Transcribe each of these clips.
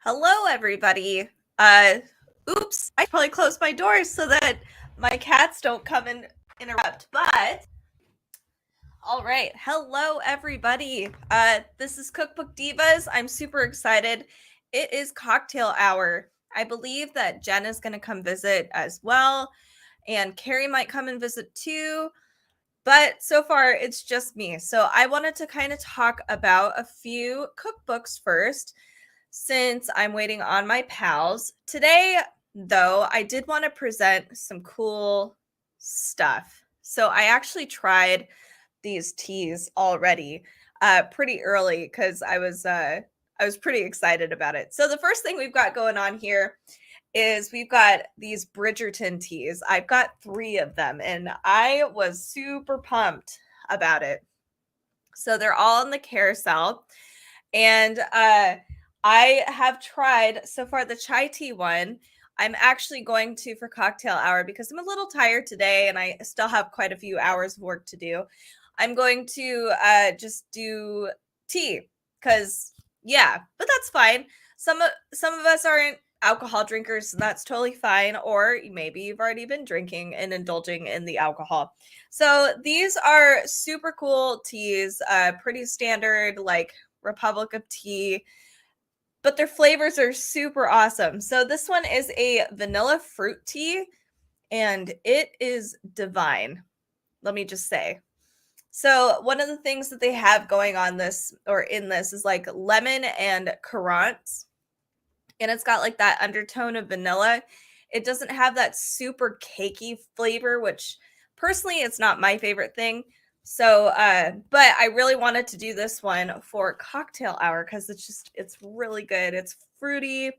Hello, everybody. Oops, I probably closed my doors so that my cats don't come and interrupt. But all right, hello, everybody. This is Cookbook Divas. I'm super excited. It is cocktail hour. I believe that Jen is going to come visit as well, and Carrie might come and visit too. But so far, it's just me. So I wanted to kind of talk about a few cookbooks first, since I'm waiting on my pals. Today, though, I did want to present some cool stuff. So I actually tried these teas already pretty early because I was pretty excited about it. So the first thing we've got going on here is we've got these Bridgerton teas. I've got 3 of them and I was super pumped about it. So they're all in the carousel, and I have tried so far the chai tea one. I'm actually going to for cocktail hour because I'm a little tired today and I still have quite a few hours of work to do. I'm going to just do tea because yeah, but that's fine. Some of us aren't alcohol drinkers, so that's totally fine. Or maybe you've already been drinking and indulging in the alcohol. So these are super cool teas, pretty standard, like Republic of Tea, but their flavors are super awesome. So this one is a vanilla fruit tea, and it is divine. Let me just say. So one of the things that they have going on this or in this is like lemon and currants, and it's got like that undertone of vanilla. It doesn't have that super cakey flavor, which personally it's not my favorite thing. So but I really wanted to do this one for cocktail hour because it's really good. It's fruity.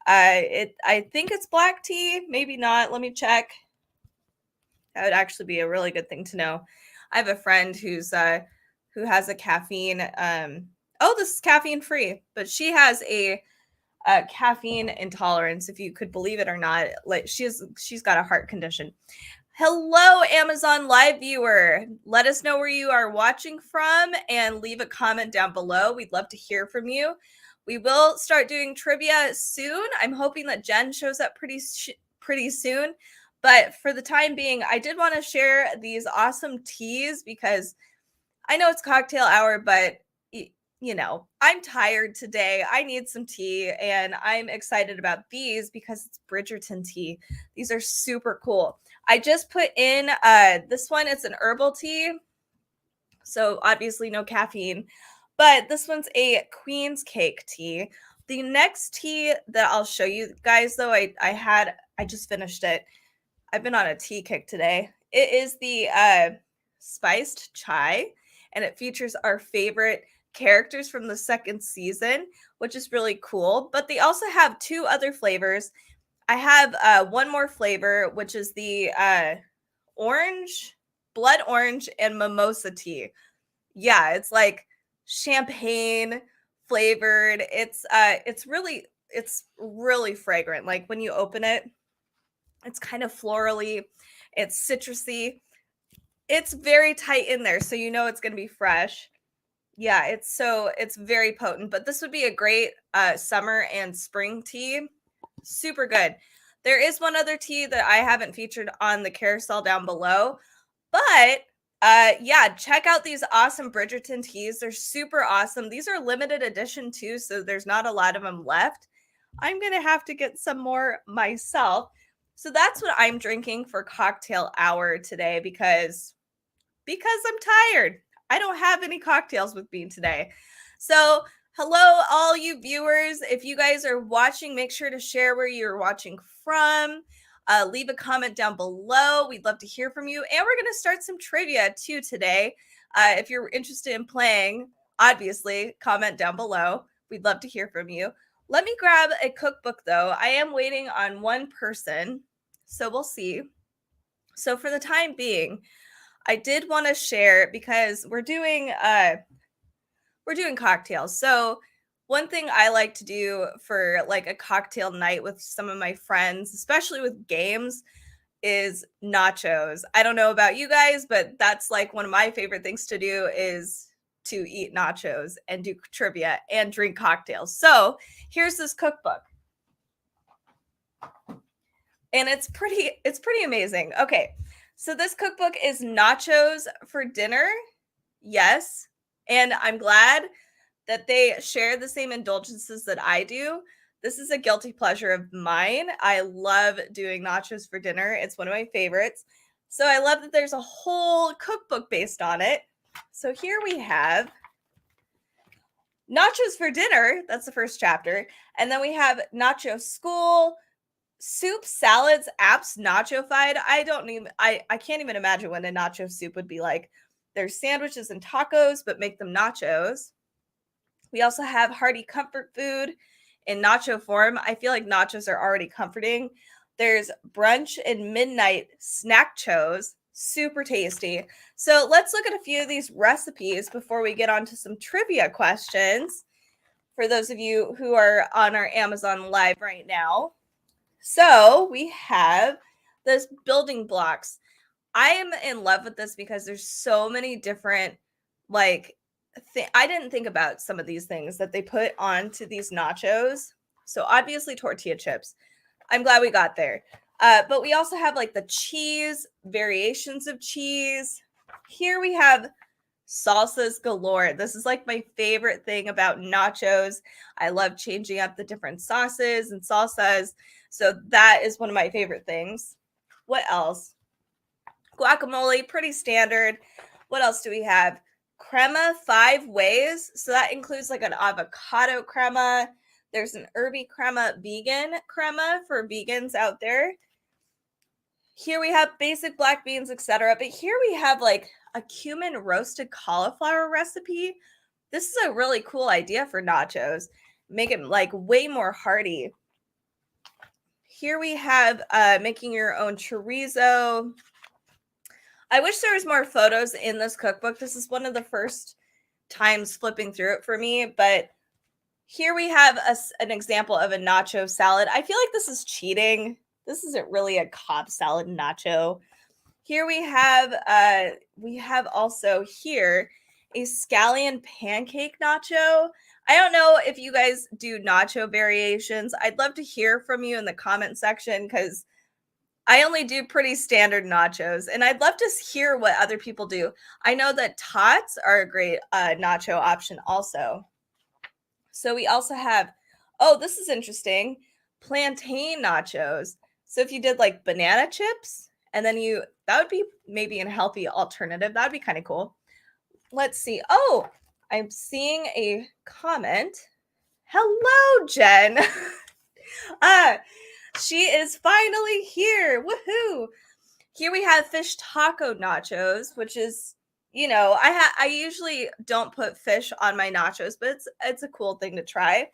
I think it's black tea, maybe not. Let me check. That would actually be a really good thing to know. I have a friend who has a caffeine oh, this is caffeine free, but she has a caffeine intolerance, if you could believe it or not. Like she's got a heart condition. Hello, Amazon Live viewer. Let us know where you are watching from and leave a comment down below. We'd love to hear from you. We will start doing trivia soon. I'm hoping that Jen shows up pretty soon. But for the time being, I did want to share these awesome teas because I know it's cocktail hour, but you know, I'm tired today. I need some tea, and I'm excited about these because it's Bridgerton tea. These are super cool. I just put in this one, it's an herbal tea. So obviously no caffeine, but this one's a Queen's Cake tea. The next tea that I'll show you guys, though, I just finished it. I've been on a tea kick today. It is the spiced chai, and it features our favorite characters from the second season, which is really cool. But they also have 2 other flavors. I have one more flavor, which is the orange, blood orange, and mimosa tea. Yeah, it's like champagne flavored. It's really fragrant. Like when you open it, it's kind of florally, it's citrusy. It's very tight in there, so you know it's going to be fresh. Yeah, it's very potent, but this would be a great summer and spring tea. Super good. There is one other tea that I haven't featured on the carousel down below, but yeah, check out these awesome Bridgerton teas. They're super awesome. These are limited edition too, so there's not a lot of them left. I'm going to have to get some more myself. So that's what I'm drinking for cocktail hour today because I'm tired. I don't have any cocktails with me today. So, hello, all you viewers. If you guys are watching, make sure to share where you're watching from. Leave a comment down below. We'd love to hear from you. And we're going to start some trivia too today. If you're interested in playing, obviously, comment down below. We'd love to hear from you. Let me grab a cookbook, though. I am waiting on one person, so we'll see. So, for the time being, I did want to share because we're doing cocktails. So one thing I like to do for like a cocktail night with some of my friends, especially with games, is nachos. I don't know about you guys, but that's like one of my favorite things to do is to eat nachos and do trivia and drink cocktails. So here's this cookbook. And it's pretty amazing. Okay. So this cookbook is nachos for dinner. Yes. And I'm glad that they share the same indulgences that I do. This is a guilty pleasure of mine. I love doing nachos for dinner. It's one of my favorites. So I love that there's a whole cookbook based on it. So here we have nachos for dinner. That's the first chapter. And then we have nacho school, soup, salads, apps, nacho-fied. I can't even imagine what a nacho soup would be like. There's sandwiches and tacos, but make them nachos. We also have hearty comfort food in nacho form. I feel like nachos are already comforting. There's brunch and midnight snack-chos. Super tasty. So let's look at a few of these recipes before we get on to some trivia questions for those of you who are on our Amazon Live right now. So we have this building blocks. I am in love with this because there's so many different, like, I didn't think about some of these things that they put onto these nachos. So obviously tortilla chips. I'm glad we got there. But we also have like the cheese, variations of cheese. Here we have salsas galore. This is like my favorite thing about nachos. I love changing up the different sauces and salsas. So that is one of my favorite things. What else? Guacamole, pretty standard. What else do we have? Crema 5 ways. So that includes like an avocado crema. There's an herby crema, vegan crema for vegans out there. Here we have basic black beans, etc. But here we have like a cumin roasted cauliflower recipe. This is a really cool idea for nachos. Make it like way more hearty. Here we have making your own chorizo. I wish there was more photos in this cookbook. This is one of the first times flipping through it for me, but here we have an example of a nacho salad. I feel like this is cheating. This isn't really a Cobb salad nacho. Here we have also here a scallion pancake nacho. I don't know if you guys do nacho variations. I'd love to hear from you in the comment section because I only do pretty standard nachos, and I'd love to hear what other people do. I know that tots are a great nacho option also. So we also have, oh, this is interesting, plantain nachos. So if you did like banana chips, and then that would be maybe a healthy alternative. That would be kind of cool. Let's see. Oh, I'm seeing a comment. Hello, Jen. She is finally here. Woohoo! Here we have fish taco nachos, which is, you know, I usually don't put fish on my nachos, but it's a cool thing to try.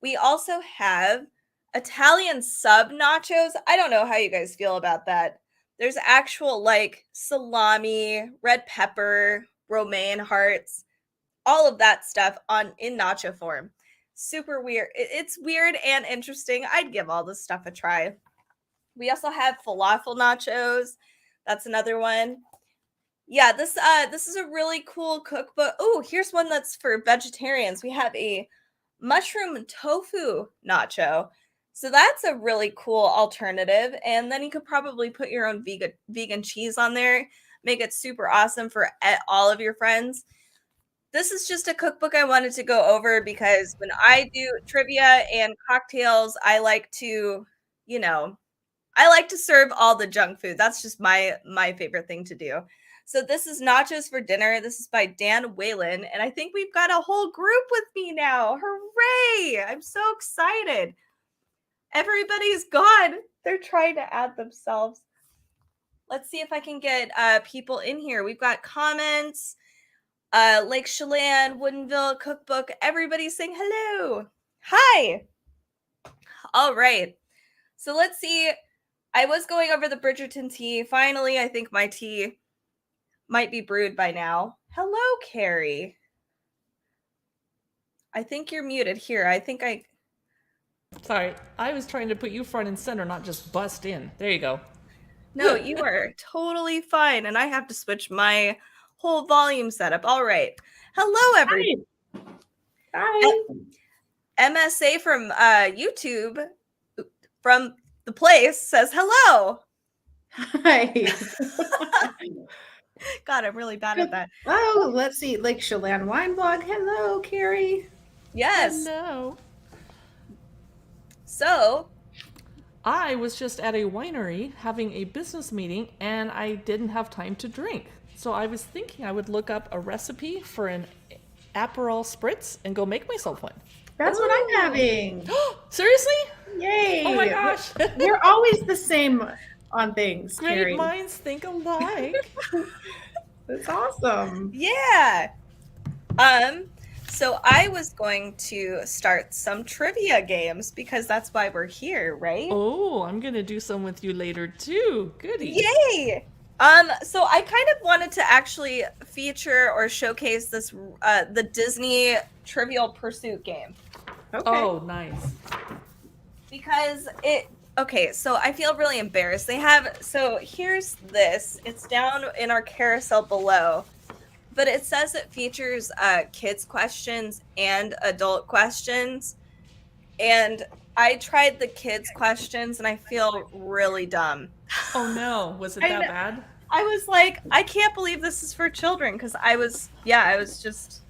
We also have Italian sub nachos. I don't know how you guys feel about that. There's actual like salami, red pepper, romaine hearts, all of that stuff in nacho form. Super weird. It's weird and interesting. I'd give all this stuff a try. We also have falafel nachos. That's another one. Yeah, this is a really cool cookbook. Oh, here's one that's for vegetarians. We have a mushroom tofu nacho. So that's a really cool alternative. And then you could probably put your own vegan cheese on there. Make it super awesome for all of your friends. This is just a cookbook I wanted to go over because when I do trivia and cocktails, I like to, you know, I like to serve all the junk food. That's just my favorite thing to do. So this is Nachos for Dinner. This is by Dan Whalen. And I think we've got a whole group with me now. Hooray! I'm so excited. Everybody's gone. They're trying to add themselves. Let's see if I can get people in here. We've got comments. Lake Chelan, Woodinville Cookbook. Everybody's saying hello. Hi. All right. So let's see. I was going over the Bridgerton tea. Finally, I think my tea might be brewed by now. Hello, Carrie. I think you're muted here. Sorry, I was trying to put you front and center, not just bust in. There you go. No, you are totally fine. And I have to switch my whole volume setup. All right. Hello, everybody. Hi. MSA from YouTube from the place says hello. Hi. God, I'm really bad at that. Oh, let's see. Lake Chelan Wine Blog. Hello, Carrie. Yes. Hello. So, I was just at a winery having a business meeting and I didn't have time to drink. So I was thinking I would look up a recipe for an Aperol Spritz and go make myself one. That's what I'm having. Seriously? Yay. Oh my gosh. We're always the same on things, Great Carrie. minds think alike. That's awesome. yeah. So I was going to start some trivia games because that's why we're here, right? Oh, I'm going to do some with you later too. Goody. Yay! So I kind of wanted to actually feature or showcase this the Disney Trivial Pursuit game. Okay. Oh, nice. Because so I feel really embarrassed. So here's this. It's down in our carousel below. But it says it features kids questions and adult questions. And I tried the kids questions and I feel really dumb. Oh no, was it that bad? I was like, I can't believe this is for children because I was just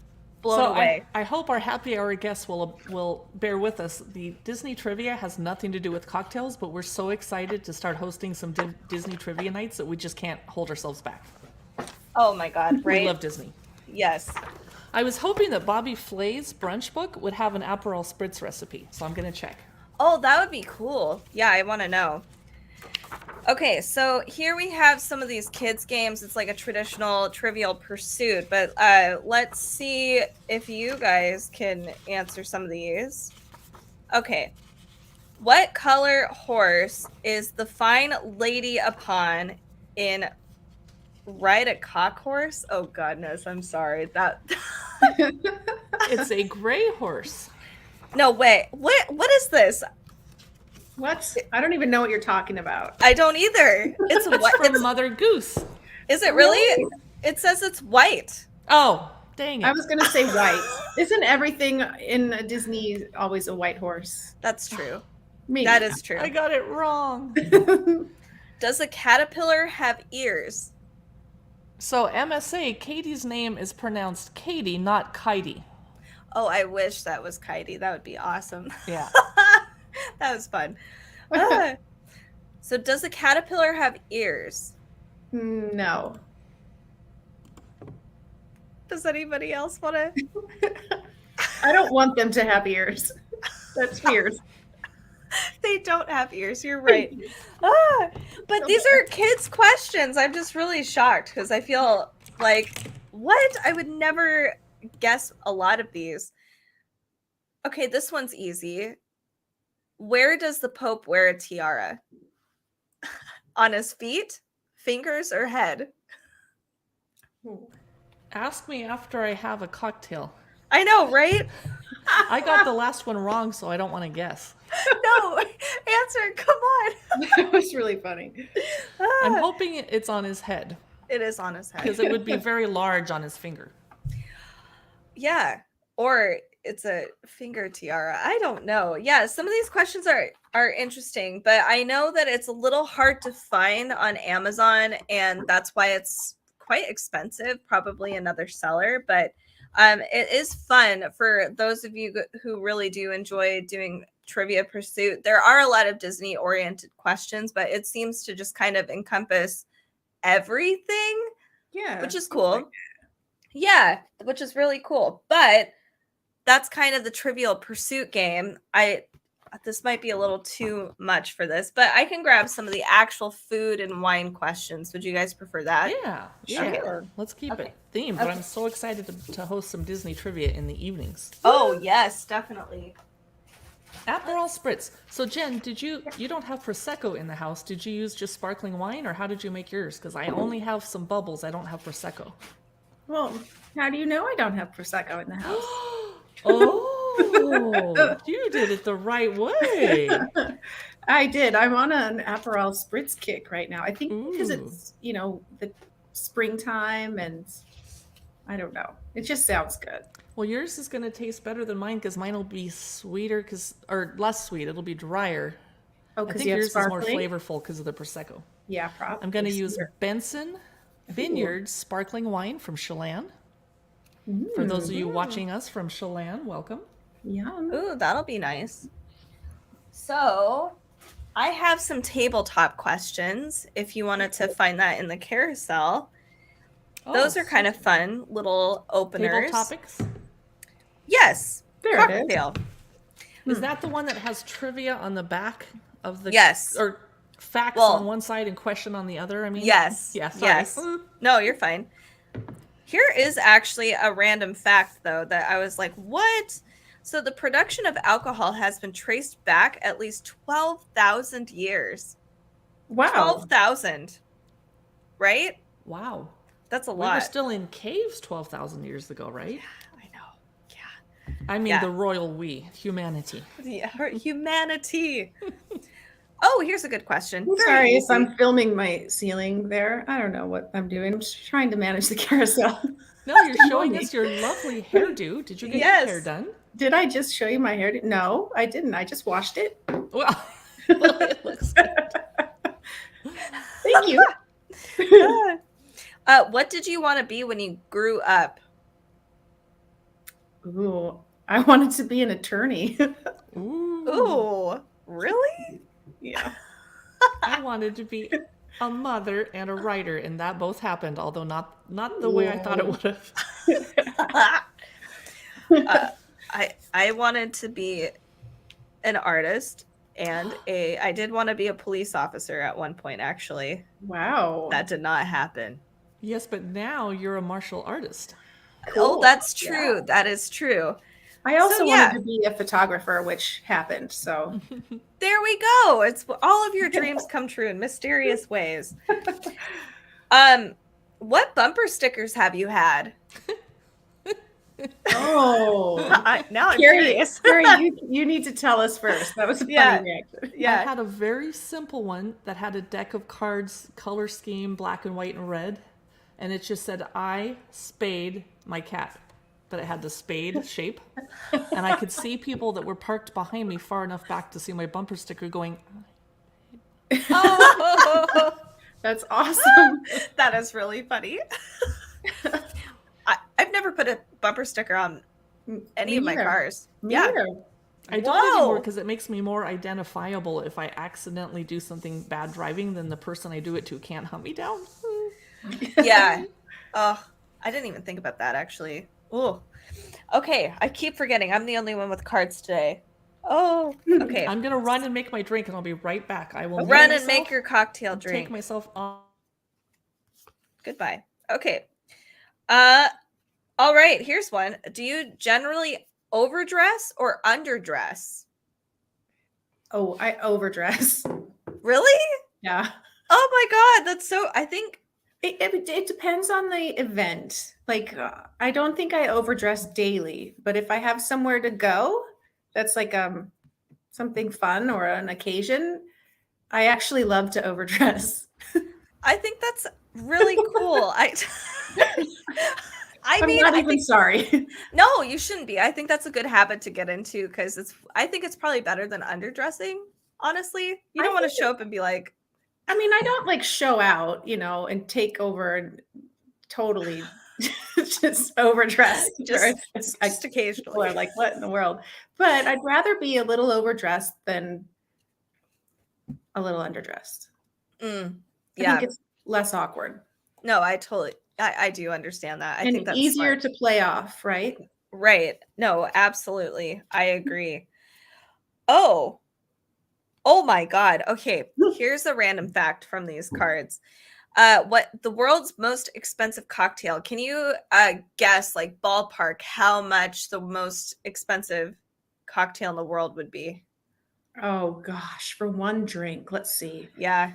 blown away. I hope our happy hour guests will bear with us. The Disney trivia has nothing to do with cocktails, but we're so excited to start hosting some Disney trivia nights that we just can't hold ourselves back. Oh my God, right? We love Disney. Yes. I was hoping that Bobby Flay's brunch book would have an Aperol Spritz recipe, so I'm going to check. Oh, that would be cool. Yeah, I want to know. Okay, so here we have some of these kids games. It's like a traditional Trivial Pursuit, but let's see if you guys can answer some of these. Okay. What color horse is the fine lady upon in Ride a Cock Horse? Oh, God knows. I'm sorry. That It's a gray horse. No, wait. What is this? What? I don't even know what you're talking about. I don't either. It's It's what? from Mother Goose. Is it really? It says it's white. Oh, dang it. I was going to say white. Isn't everything in Disney always a white horse? That's true. Maybe. That is true. I got it wrong. Does a caterpillar have ears? So MSA, Katie's name is pronounced Katie, not Kitey. Oh, I wish that was Kitey. That would be awesome. Yeah. That was fun. So does a caterpillar have ears? No. Does anybody else want to? I don't want them to have ears. That's fierce. They don't have ears. You're right. But these are kids' questions. I'm just really shocked because I feel like, what? I would never guess a lot of these. Okay, this one's easy. Where does the Pope wear a tiara? On his feet, fingers, or head? Ask me after I have a cocktail. I know, right? I got the last one wrong, so I don't want to guess. No, answer. Come on. That was really funny. I'm hoping it's on his head, It is on his head. because it would be very large on his finger. Yeah, or it's a finger tiara. I don't know. Yeah, some of these questions are interesting, but I know that it's a little hard to find on Amazon, and that's why it's quite expensive. Probably another seller, but it is fun for those of you who really do enjoy doing Trivia Pursuit. There are a lot of Disney oriented questions, but it seems to just kind of encompass everything. Yeah. Which is cool. Yeah, which is really cool. But that's kind of the Trivial Pursuit game. This might be a little too much for this, but I can grab some of the actual food and wine questions. Would you guys prefer that? Yeah, Okay. sure. Let's keep Okay. it themed. But Okay. I'm so excited to host some Disney trivia in the evenings. Oh, yes, definitely. Aperol Spritz. So Jen, you don't have Prosecco in the house. Did you use just sparkling wine, or how did you make yours? Because I only have some bubbles. I don't have Prosecco. Well, how do you know I don't have Prosecco in the house? Oh, you did it the right way. I did. I'm on an Aperol Spritz kick right now. I think because Ooh. it's, the springtime and I don't know. It just sounds good. Well, yours is going to taste better than mine because mine will be sweeter or less sweet. It'll be drier. Oh, I because think you have yours is more sparkling? flavor because of the Prosecco. Yeah, probably. I'm going to use sweeter. Benson Vineyard sparkling wine from Chelan. For those of you watching us from Chelan, welcome. Yum. Ooh, that'll be nice. So, I have some tabletop questions if you wanted to find that in the carousel. Those are kind of fun little openers. Table topics. Yes. There it is. Cocktail. Is that the one that has trivia on the back of the Yes. or facts Well, on one side and question on the other? I mean, Yes. Yeah, sorry. Yes. No, you're fine. Here is actually a random fact, though, that I was like, what? So the production of alcohol has been traced back at least 12,000 years. Wow. 12,000. Right? Wow. That's a We lot. were still in caves 12,000 years ago, right? I know. Yeah. I mean, Yeah. the royal we, humanity. Yeah, humanity. Oh, here's a good question. I'm Very sorry if easy. I'm filming my ceiling there. I don't know what I'm doing. I'm just trying to manage the carousel. No, you're showing us your lovely hairdo. Did you get your hair done? Did I just show you my hair? No, I didn't. I just washed it. Well, it looks good. Thank you. What did you want to be when you grew up? Ooh, I wanted to be an attorney. Ooh. Ooh, really? Yeah. I wanted to be a mother and a writer, and that both happened, although not the way I thought it would have. I wanted to be an artist, and I did want to be a police officer at one point, actually. Wow. That did not happen. Yes, but now you're a martial artist. Oh, Cool. that's true. Yeah. That is true. I also So, yeah. wanted to be a photographer, which happened. So There we go. It's all of your dreams come true in mysterious ways. What bumper stickers have you had? Now I'm curious. Carrie, you need to tell us first. That was a funny Yeah. reaction. I Yeah. had a very simple one that had a deck of cards, color scheme, black and white and red. And it just said, I spayed my cat. But it had the spade shape. And I could see people that were parked behind me far enough back to see my bumper sticker going, Oh, That's awesome. that is really funny. I've never put a bumper sticker on any Me of my neither. cars. Me Yeah. neither. I don't anymore Whoa. because it makes me more identifiable if I accidentally do something bad driving, then the person I do it to can't hunt me down. Yeah. Oh, I didn't even think about that, actually. Oh, okay. I keep forgetting. I'm the only one with cards today. Oh, okay. I'm going to run and make my drink and I'll be right back. I will Run mute and make myself, your cocktail take drink. myself on. Goodbye. Okay. All right. Here's one. Do you generally overdress or underdress? Oh, I overdress. Really? Yeah. Oh my God. That's so, I think, It depends on the event. Like, I don't think I overdress daily, but if I have somewhere to go, that's like something fun or an occasion, I actually love to overdress. I think that's really cool. I'm not even sorry. No, you shouldn't be. I think that's a good habit to get into because I think it's probably better than underdressing. Honestly, you don't want to show up and be like, I mean, I don't like show out, and take over and totally just overdress. just People occasionally. are like, what in the world? But I'd rather be a little overdressed than a little underdressed. I Yeah. think it's less awkward. No, I do understand that. I and think that's easier smart. to play off, right? Right. No, absolutely. I agree. Oh my God. Okay. Here's a random fact from these cards. What the world's most expensive cocktail? Can you guess, like, ballpark how much the most expensive cocktail in the world would be? Oh gosh, for one drink, let's see. Yeah.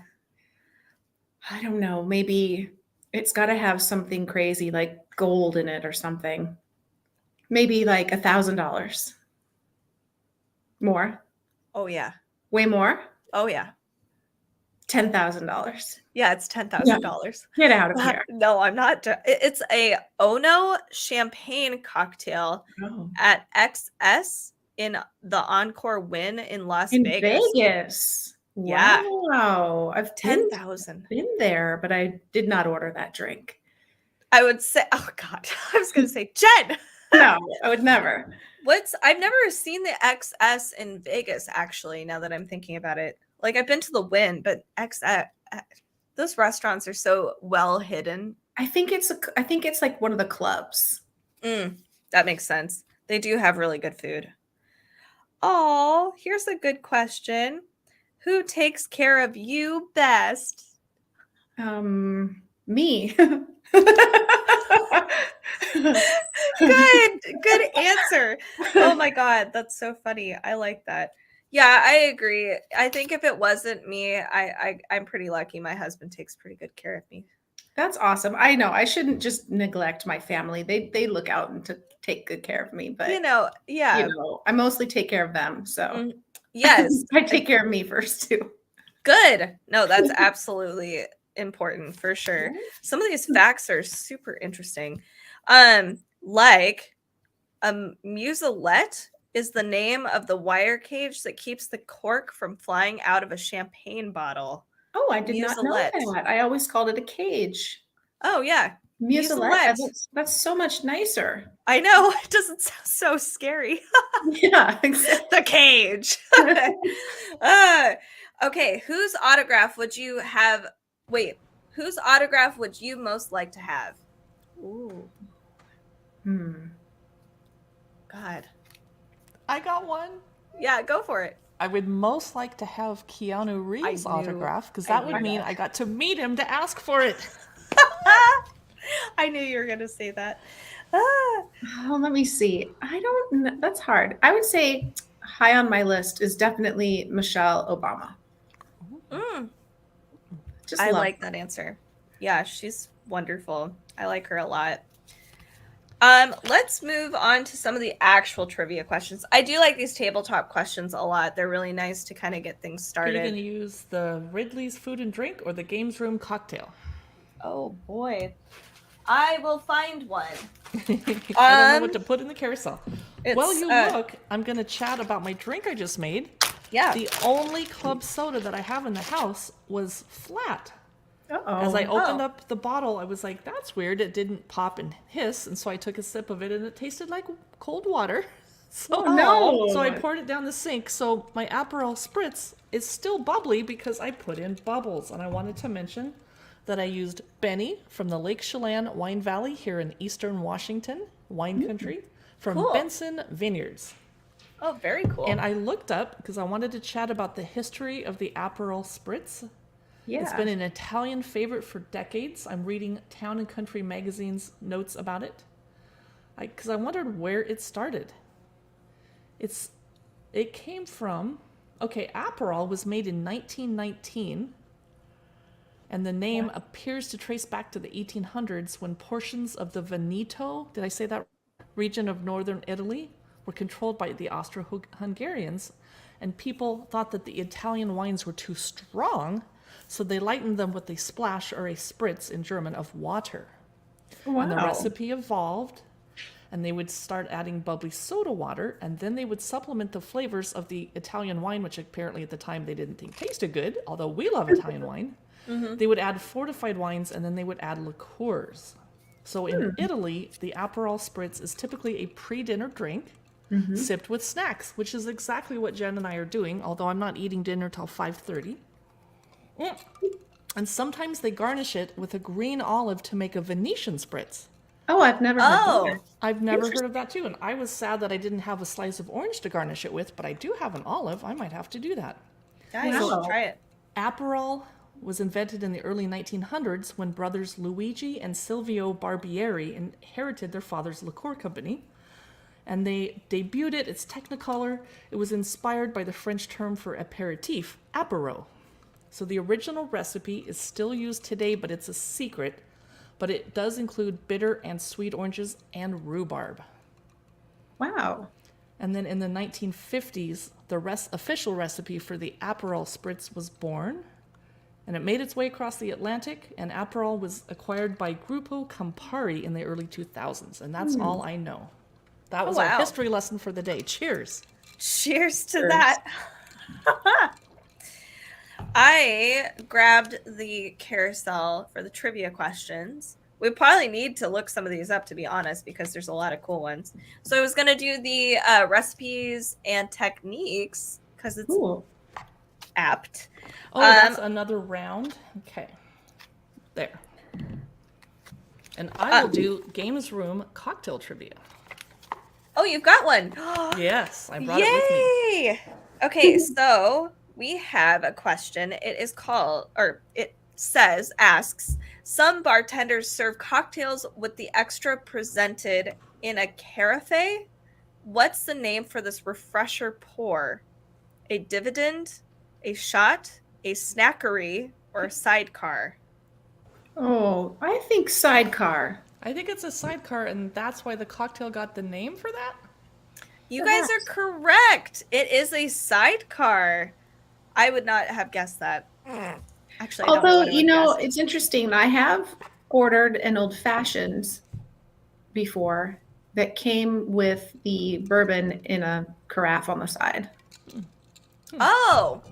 I don't know. Maybe it's got to have something crazy like gold in it or something. Maybe like $1,000. More? Oh yeah. Way more? Oh yeah. $10,000. Yeah, it's $10,000. Get out of here. No, I'm not. It's a Ono champagne cocktail Oh. at XS in the Encore Wynn in Las In Vegas. Vegas. Yeah. Wow. I've 10,000. been there, but I did not order that drink. I would say, oh God, I was going to say, Jen. No, I would never. I've never seen the XS in Vegas, actually, now that I'm thinking about it. Like, I've been to the Wynn, but XS, those restaurants are so well hidden. I think it's like one of the clubs. That makes sense. They do have really good food. Oh, here's a good question. Who takes care of you best? Me. Good answer. Oh my God, that's so funny. I like that. Yeah, I agree. I think if it wasn't me, I'm pretty lucky. My husband takes pretty good care of me. That's awesome. I know I shouldn't just neglect my family. They look out and to take good care of me, but yeah. I mostly take care of them. So yes, I take care of me first too. Good. No, that's absolutely important for sure. Some of these facts are super interesting. Like muselet is the name of the wire cage that keeps the cork from flying out of a champagne bottle. Oh, I did not know that. I always called it a cage. Oh yeah. Muselet. That's so much nicer. I know. It doesn't sound so scary. Yeah, exactly. The cage. Okay, whose autograph would you have? Wait, whose autograph would you most like to have? Ooh. God. I got one. Yeah, go for it. I would most like to have Keanu Reeves' autograph because that would mean I got to meet him to ask for it. I knew you were going to say that. Oh, let me see. I don't know. That's hard. I would say high on my list is definitely Michelle Obama. I like that answer. Yeah, she's wonderful. I like her a lot. Let's move on to some of the actual trivia questions. I do like these tabletop questions a lot. They're really nice to kind of get things started. Are you going to use the Ridley's Food and Drink or the Games Room cocktail? Oh boy. I will find one. I don't know what to put in the carousel. While you look, I'm going to chat about my drink I just made. Yeah. The only club soda that I have in the house was flat. Uh-oh. As I opened up the bottle, I was like, that's weird. It didn't pop and hiss. And so I took a sip of it and it tasted like cold water. So, So I poured it down the sink. So my Aperol Spritz is still bubbly because I put in bubbles. And I wanted to mention that I used Benny from the Lake Chelan Wine Valley here in Eastern Washington, wine country, from Benson Vineyards. Oh, very cool. And I looked up because I wanted to chat about the history of the Aperol Spritz. Yeah. It's been an Italian favorite for decades. I'm reading Town and Country magazine's notes about it because I wondered where it started. It came from, Aperol was made in 1919, and the name appears to trace back to the 1800s when portions of the Veneto, did I say that, region of northern Italy were controlled by the Austro-Hungarians, and people thought that the Italian wines were too strong, so they lightened them with a splash or a spritz in German of water. Wow. And the recipe evolved, and they would start adding bubbly soda water, and then they would supplement the flavors of the Italian wine, which apparently at the time they didn't think tasted good, although we love Italian wine. They would add fortified wines, and then they would add liqueurs. So in Italy, the Aperol Spritz is typically a pre-dinner drink, sipped with snacks, which is exactly what Jen and I are doing, although I'm not eating dinner till 5:30. And sometimes they garnish it with a green olive to make a Venetian Spritz. Oh, I've never heard that. I've never heard of that too, and I was sad that I didn't have a slice of orange to garnish it with, but I do have an olive. I might have to do that. Yeah, you should try it. Aperol was invented in the early 1900s when brothers Luigi and Silvio Barbieri inherited their father's liqueur company. And they debuted it. It's Technicolor. It was inspired by the French term for aperitif, apéro. So the original recipe is still used today, but it's a secret. But it does include bitter and sweet oranges and rhubarb. Wow. And then in the 1950s, the official recipe for the Aperol Spritz was born. and it made its way across the Atlantic, and Aperol was acquired by Grupo Campari in the early 2000s, and that's all I know. That was our history lesson for the day. Cheers. Cheers to that. I grabbed the carousel for the trivia questions. We probably need to look some of these up, to be honest, because there's a lot of cool ones. So I was going to do the recipes and techniques because it's apt. Oh, that's another round. Okay. There. And I will do Games Room cocktail trivia. Oh, you've got one. Yes, I brought it with me. Yay! Okay, so we have a question. It is called, or it says, asks, some bartenders serve cocktails with the extra presented in a carafe. What's the name for this refresher pour? A dividend, a shot, a snackery, or a sidecar? Oh, I think sidecar. I think it's a sidecar, and that's why the cocktail got the name for that? You guys are correct. It is a sidecar. I would not have guessed that. Actually, I don't know Although, what I would guess. it's interesting. I have ordered an old fashioned before that came with the bourbon in a carafe on the side. Oh,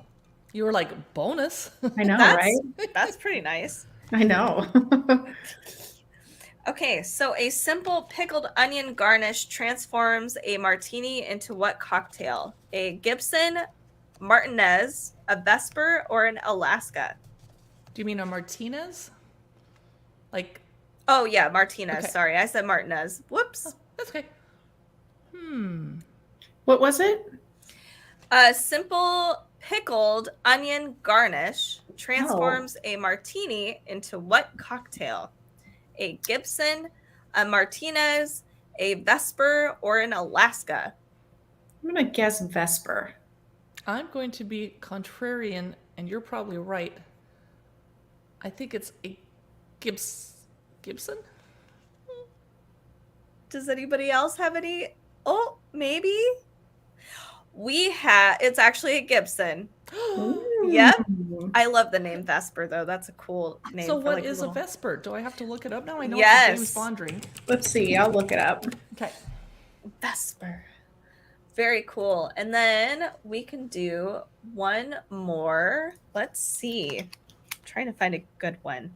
You were like, bonus. I know, that's, right? That's pretty nice. I know. Okay, so a simple pickled onion garnish transforms a martini into what cocktail? A Gibson, Martinez, a Vesper, or an Alaska? Do you mean a Martinez? Like, Oh, yeah, Martinez. Okay. Sorry, I said Martinez. Whoops. that's okay. What was it? A simple pickled onion garnish transforms a martini into what cocktail? A Gibson, a Martinez, a Vesper, or an Alaska? I'm going to guess Vesper. I'm going to be contrarian, and you're probably right. I think it's a Gibson? Does anybody else have any? Oh, maybe. It's actually a Gibson. Yep. I love the name Vesper, though. That's a cool name. So for, what like, is little... a Vesper? Do I have to look it up now? I know Yes. it's a James Bond drink. Let's see. I'll look it up. Okay. Vesper. Very cool. And then we can do one more. Let's see. I'm trying to find a good one.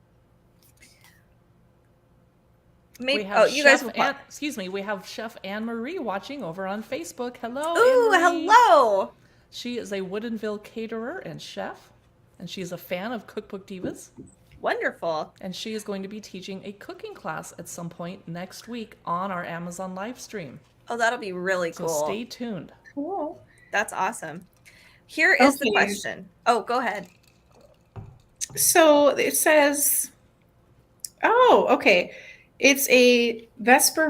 Maybe. We have You guys. we have Chef Anne Marie watching over on Facebook. Hello. Ooh, Anne-Marie. hello. She is a Woodinville caterer and chef, and she is a fan of Cookbook Divas. Wonderful. And she is going to be teaching a cooking class at some point next week on our Amazon live stream. Oh, that'll be really So cool. stay tuned. Cool. That's awesome. Here is the Okay. question. Oh, go ahead. So it says, okay. It's a Vesper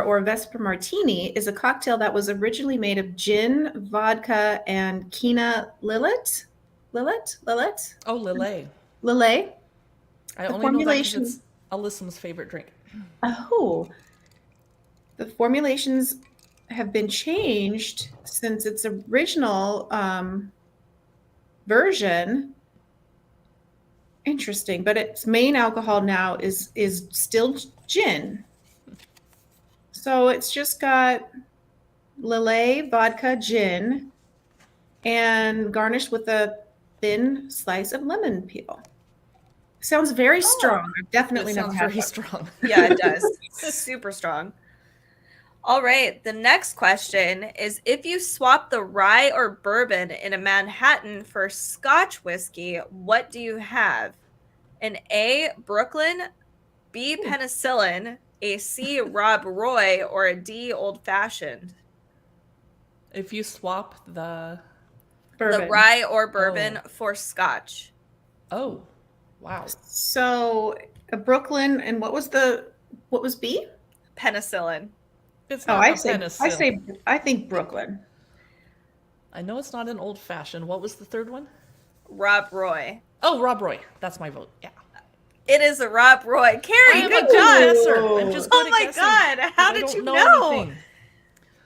or Vesper Martini is a cocktail that was originally made of gin, vodka, and Kina Lillet. Oh, Lillet. Lillet. I The only know that 'cause formulation- it's Alyssa's favorite drink. Oh, the formulations have been changed since its original version. Interesting, but its main alcohol now is still gin. So it's just got Lillet, vodka, gin, and garnished with a thin slice of lemon peel. Sounds very strong. I've definitely It never sounds had very that. strong. Yeah, it does. Super strong. All right. The next question is, if you swap the rye or bourbon in a Manhattan for Scotch whiskey, what do you have? An A, Brooklyn, B, penicillin, a C, Rob Roy, or a D, old fashioned? If you swap the Bourbon. The rye or bourbon for Scotch. Oh, wow. So a Brooklyn, and what was B? Penicillin. It's Oh, not I a say, I think Brooklyn. I know it's not an old fashioned. What was the third one? Rob Roy. Oh, Rob Roy. That's my vote. Yeah. It is a Rob Roy. Carrie, I am good a good job. guesser. I'm just good Oh at my guessing God. How because I did don't you know know? anything.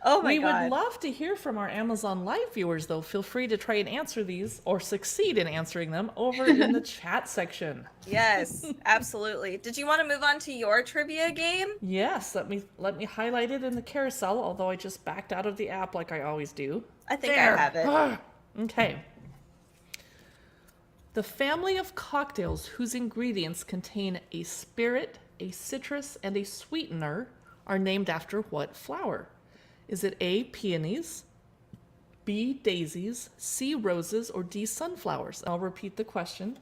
Oh my We god. would love to hear from our Amazon Live viewers, though. Feel free to try and answer these or succeed in answering them over in the chat section. Yes, absolutely. Did you want to move on to your trivia game? Yes, let me highlight it in the carousel, although I just backed out of the app like I always do. I think There. I have it. Okay. The family of cocktails whose ingredients contain a spirit, a citrus, and a sweetener are named after what flower? Is it A, peonies, B, daisies, C, roses, or D, sunflowers? I'll repeat the question.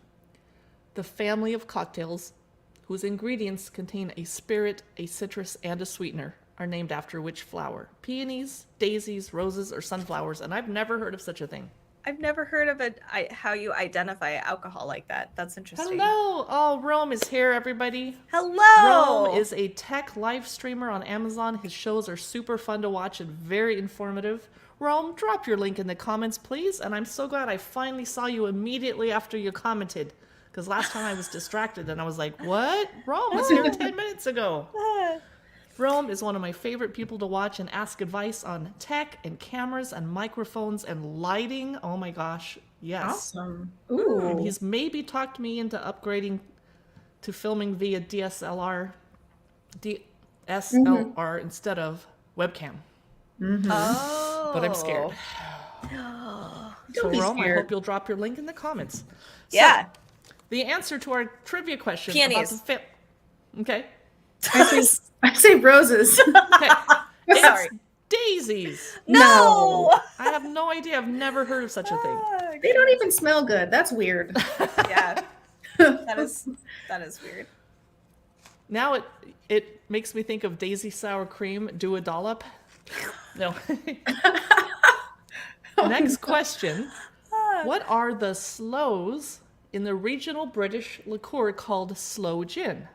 The family of cocktails whose ingredients contain a spirit, a citrus, and a sweetener are named after which flower? Peonies, daisies, roses, or sunflowers? And I've never heard of such a thing. I've never heard of how you identify alcohol like that. That's interesting. Hello! Oh, Rome is here, everybody. Hello! Rome is a tech live streamer on Amazon. His shows are super fun to watch and very informative. Rome, drop your link in the comments, please. And I'm so glad I finally saw you immediately after you commented. Because last time I was distracted and I was like, what? Rome was here 10 minutes ago. Rome is one of my favorite people to watch and ask advice on tech and cameras and microphones and lighting. Oh my gosh, yes. Awesome. And Ooh. he's maybe talked me into upgrading to filming via DSLR instead of webcam. Oh. But I'm scared. So be Rome, I scared. hope you'll drop your link in the comments. Yeah. So, the answer to our trivia question Peonies. about the Okay. I say roses. Okay. It's Sorry. daisies. No! I have no idea. I've never heard of such a thing. They don't even smell good. That's weird. Yeah. That is weird. Now it makes me think of Daisy sour cream. Do a dollop. No. Next question. What are the sloes in the regional British liqueur called sloe gin?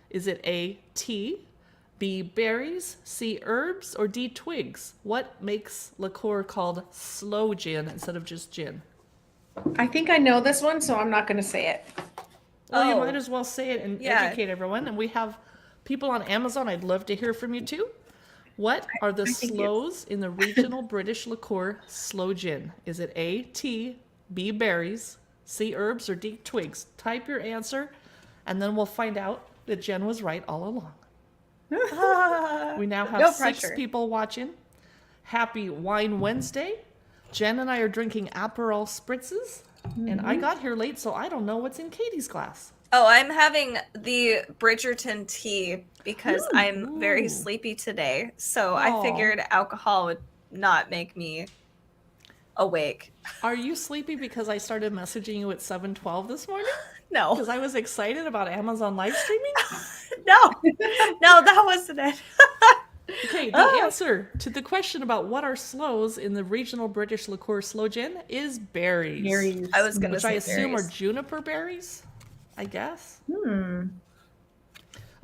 Is it A, tea, B, berries, C, herbs, or D, twigs? What makes liqueur called sloe gin instead of just gin? I think I know this one, so I'm not going to say it. Well, you Oh. might as well say it and Yeah. educate everyone. And we have people on Amazon. I'd love to hear from you too. What are the think sloes in the regional British liqueur sloe gin? Is it A, tea, B, berries, C, herbs, or D, twigs? Type your answer, and then we'll find out that Jen was right all along. We now have No 6 pressure. people watching. Happy Wine Wednesday. Jen and I are drinking Aperol Spritzes, and I got here late, so I don't know what's in Katie's glass. Oh, I'm having the Bridgerton tea because I'm very sleepy today. So I Aw. figured alcohol would not make me awake. Are you sleepy because I started messaging you at 7:12 this morning? No. Because I was excited about Amazon live streaming? No. No, that wasn't it. Okay, the answer to the question about what are sloes in the regional British liqueur sloe gin is berries. Berries. I was going to Which say I assume berries. are juniper berries, I guess. Hmm.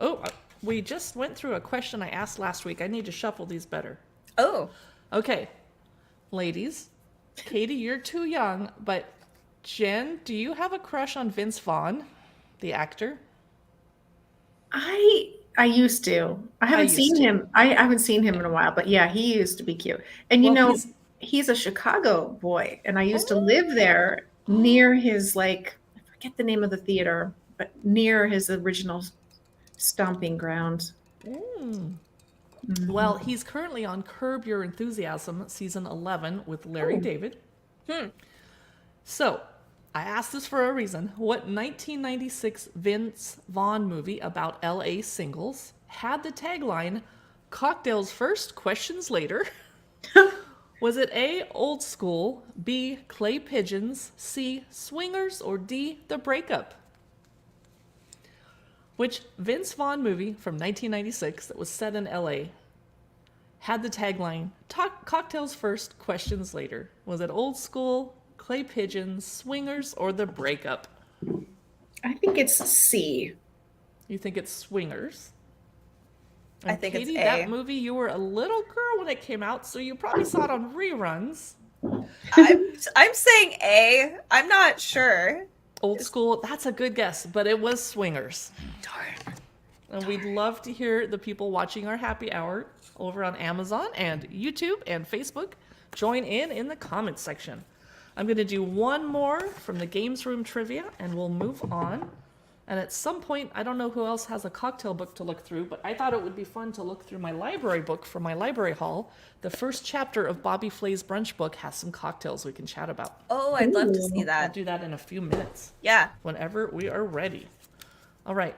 Oh, we just went through a question I asked last week. I need to shuffle these better. Oh. Okay, ladies, Katie, you're too young, but Jen, do you have a crush on Vince Vaughn, the actor? I used to. I haven't used seen to. him. I haven't seen him in a while, but yeah, he used to be cute. And you Well, know, he's a Chicago boy, and I used to live there near his I forget the name of the theater, but near his original stomping ground. Well, he's currently on Curb Your Enthusiasm season 11 with Larry David. So, I asked this for a reason. What 1996 Vince Vaughn movie about LA singles had the tagline, "Cocktails first, questions later"? Was it A, Old School, B, Clay Pigeons, C, Swingers, or D, The Breakup? Which Vince Vaughn movie from 1996 that was set in LA had the tagline, "Cocktails first, questions later"? Was it Old School, Clay Pigeons, Swingers, or The Breakup? I think it's C. You think it's Swingers? I And think it's Katie, A. that movie, you were a little girl when it came out, so you probably saw it on reruns. I'm saying A. I'm not sure. Old School, that's a good guess, but it was Swingers. Darn. And we'd love to hear the people watching our happy hour over on Amazon and YouTube and Facebook. Join in the comments section. I'm going to do one more from the Games Room Trivia, and we'll move on. And at some point, I don't know who else has a cocktail book to look through, but I thought it would be fun to look through my library book from my library haul. The first chapter of Bobby Flay's brunch book has some cocktails we can chat about. Oh, I'd love to see I'll that. do that in a few minutes, Yeah. whenever we are ready. All right.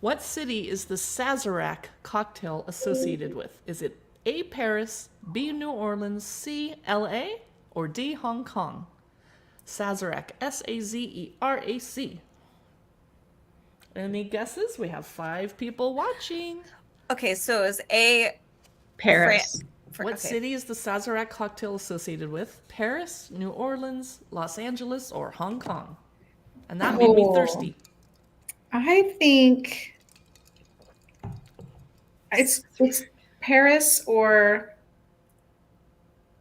What city is the Sazerac cocktail associated with? Is it A, Paris, B, New Orleans, C, LA, or D, Hong Kong? Sazerac, Sazerac. Any guesses? We have 5 people watching. Okay, so is A Paris. What city is the Sazerac cocktail associated with? Paris, New Orleans, Los Angeles, or Hong Kong? And that made me thirsty. I think it's Paris or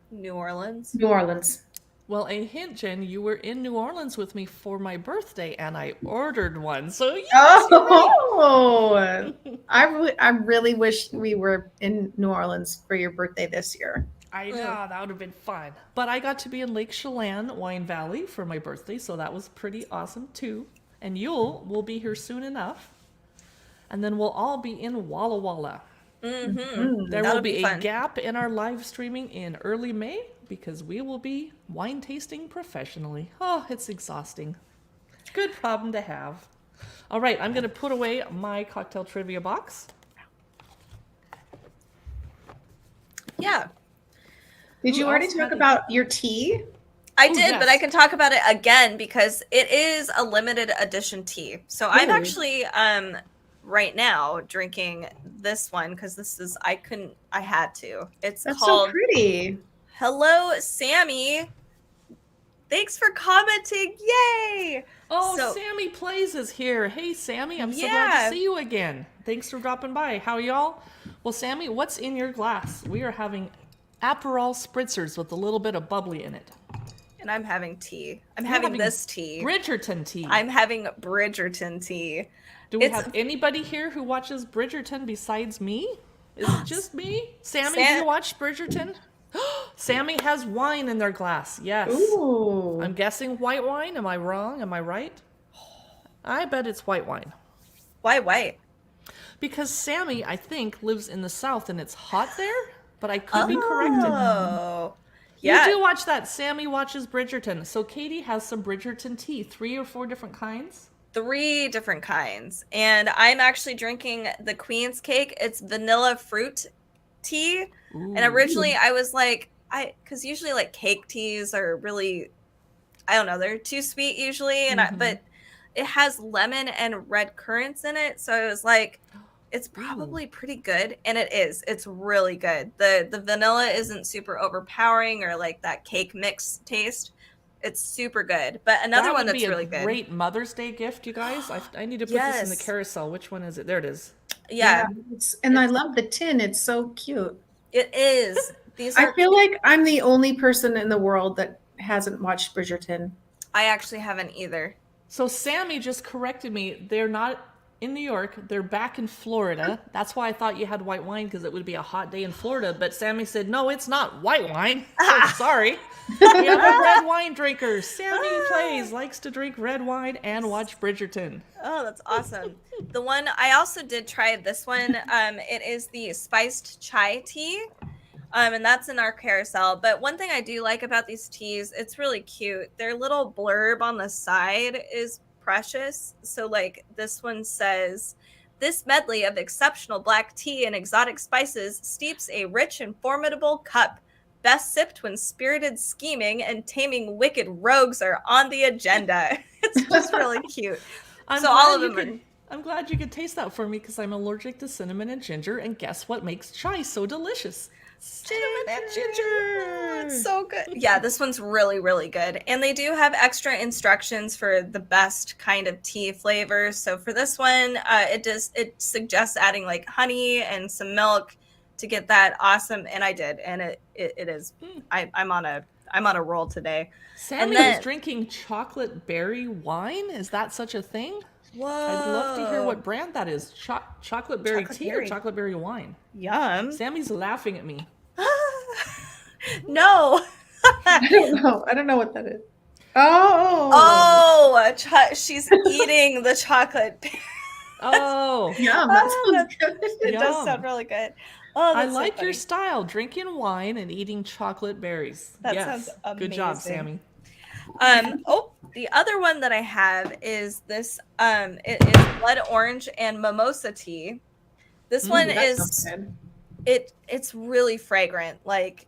New Orleans? New Orleans. Well, a hint, Jen, you were in New Orleans with me for my birthday, and I ordered one. So yes, Oh, I really wish we were in New Orleans for your birthday this year. I know, that would have been fun. But I got to be in Lake Chelan, Wine Valley for my birthday, so that was pretty awesome too. And Yule will be here soon enough. And then we'll all be in Walla Walla. Mm-hmm. There That'll will be be a fun. gap in our live streaming in early May because we will be wine tasting professionally. Oh, it's exhausting. Good problem to have. All right, I'm going to put away my cocktail trivia box. Yeah, Did you Who already else talk had it? about your tea? I Oh, did, but yes. I can talk about it again because it is a limited edition tea. So I'm Really? actually right now drinking this one because I had to. It's That's called so pretty. Hello Sammy. Thanks for commenting. Yay! Oh, So- Sammy Plays is here. Hey, Sammy, I'm so glad Yeah. to see you again. Thanks for dropping by. How y'all? Well, Sammy, what's in your glass? We are having Aperol spritzers with a little bit of bubbly in it. And I'm having tea. I'm You're having having this tea. Bridgerton tea. I'm having Bridgerton tea. Do we it's- have anybody here who watches Bridgerton besides me? Is it just me? Sammy, do Sam- you watch Bridgerton? Sammy has wine in their glass. Yes. Ooh. I'm guessing white wine. Am I wrong? Am I right? I bet it's white wine. Why white? Because Sammy, I think, lives in the South and it's hot there, but I could be corrected. Oh. You Yeah. do watch that. Sammy watches Bridgerton. So Katie has some Bridgerton tea, 3 or 4 different kinds. 3 different kinds. And I'm actually drinking the Queen's Cake. It's vanilla fruit tea. Ooh. And originally I was like, because usually like cake teas are really, I don't know, they're too sweet usually. And but it has lemon and red currants in it. So I was like, it's probably pretty good. And it is. It's really good. The vanilla isn't super overpowering or like that cake mix taste. It's super good. But another That one would that's be really a good. great Mother's Day gift, you guys. I need to put this in the Yes. carousel. Which one is it? There it is. Yeah, And I love the tin. It's so cute. it is. These I are. feel like I'm the only person in the world that hasn't watched Bridgerton. I actually haven't either. So Sammy just corrected me. They're not in New York. They're back in Florida. That's why I thought you had white wine because it would be a hot day in Florida. But Sammy said, no, it's not white wine. So sorry. We have a red wine drinker. Sammy Plays, likes to drink red wine and watch Bridgerton. Oh, that's awesome. The one I also did try this one. It is the spiced chai tea. And that's in our carousel. But one thing I do like about these teas, it's really cute. Their little blurb on the side is precious. So like this one says, this medley of exceptional black tea and exotic spices steeps a rich and formidable cup. Best sipped when spirited scheming and taming wicked rogues are on the agenda. It's just really cute. So all of them I'm glad you could taste that for me because I'm allergic to cinnamon and ginger. And guess what makes chai so delicious? Cinnamon and ginger. It's so good. Yeah, this one's really, really good. And they do have extra instructions for the best kind of tea flavors. So for this one, it suggests adding like honey and some milk to get that awesome. And I did, and it is. I'm on a roll today. Sammy then- was drinking chocolate berry wine. Is that such a thing? Whoa. I'd love to hear what brand that is. Chocolate berry Chocolate tea berry. or chocolate berry wine? Yum. Sammy's laughing at me. No. I don't know. I don't know what that is. Oh. Oh, she's eating the chocolate. Oh, Yum. That sounds good. It does Yum. sound really good. Oh, I that's so like your funny. style, drinking wine and eating chocolate berries. That yes. sounds Good job, amazing. Sammy. Oh, the other one that I have is this. It is blood orange and mimosa tea. This one That sounds is good. it's really fragrant. Like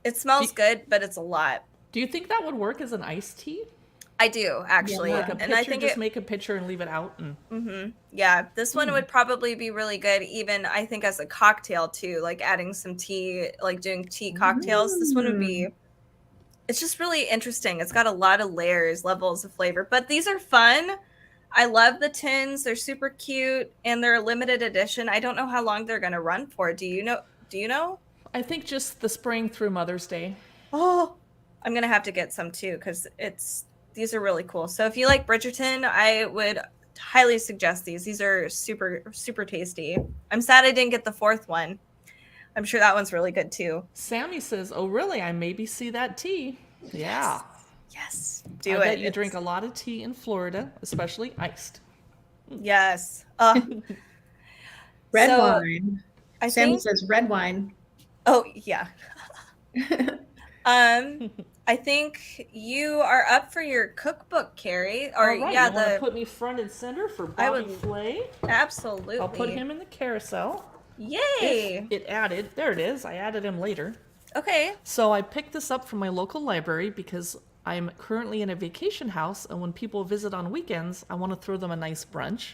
it smells good, but it's a lot. Do you think that would work as an iced tea? I do actually, Yeah. Like a and I pitcher, think just make a pitcher and leave it out. And yeah, this one would probably be really good. Even I think as a cocktail too, like adding some tea, like doing tea cocktails. This one would be. It's just really interesting. It's got a lot of layers, levels of flavor, but these are fun. I love the tins. They're super cute and they're a limited edition. I don't know how long they're going to run for. Do you know? I think just the spring through Mother's Day. Oh, I'm going to have to get some too because these are really cool. So if you like Bridgerton, I would highly suggest these. These are super, super tasty. I'm sad I didn't get the fourth one. I'm sure that one's really good too. Sammy says, "Oh, really? I maybe see that tea." Yeah. Yes, I do it. bet you drink a lot of tea in Florida, especially iced. Yes. Red So, wine. I Sammy think. says red wine. Oh yeah. I think you are up for your cookbook, Carrie. Or All right, yeah, you want to put me front and center for I Bobby would- Flay? absolutely. I'll put him in the carousel. Yay. It added. There it is. I added him later. Okay. So I picked this up from my local library because I'm currently in a vacation house, and when people visit on weekends, I want to throw them a nice brunch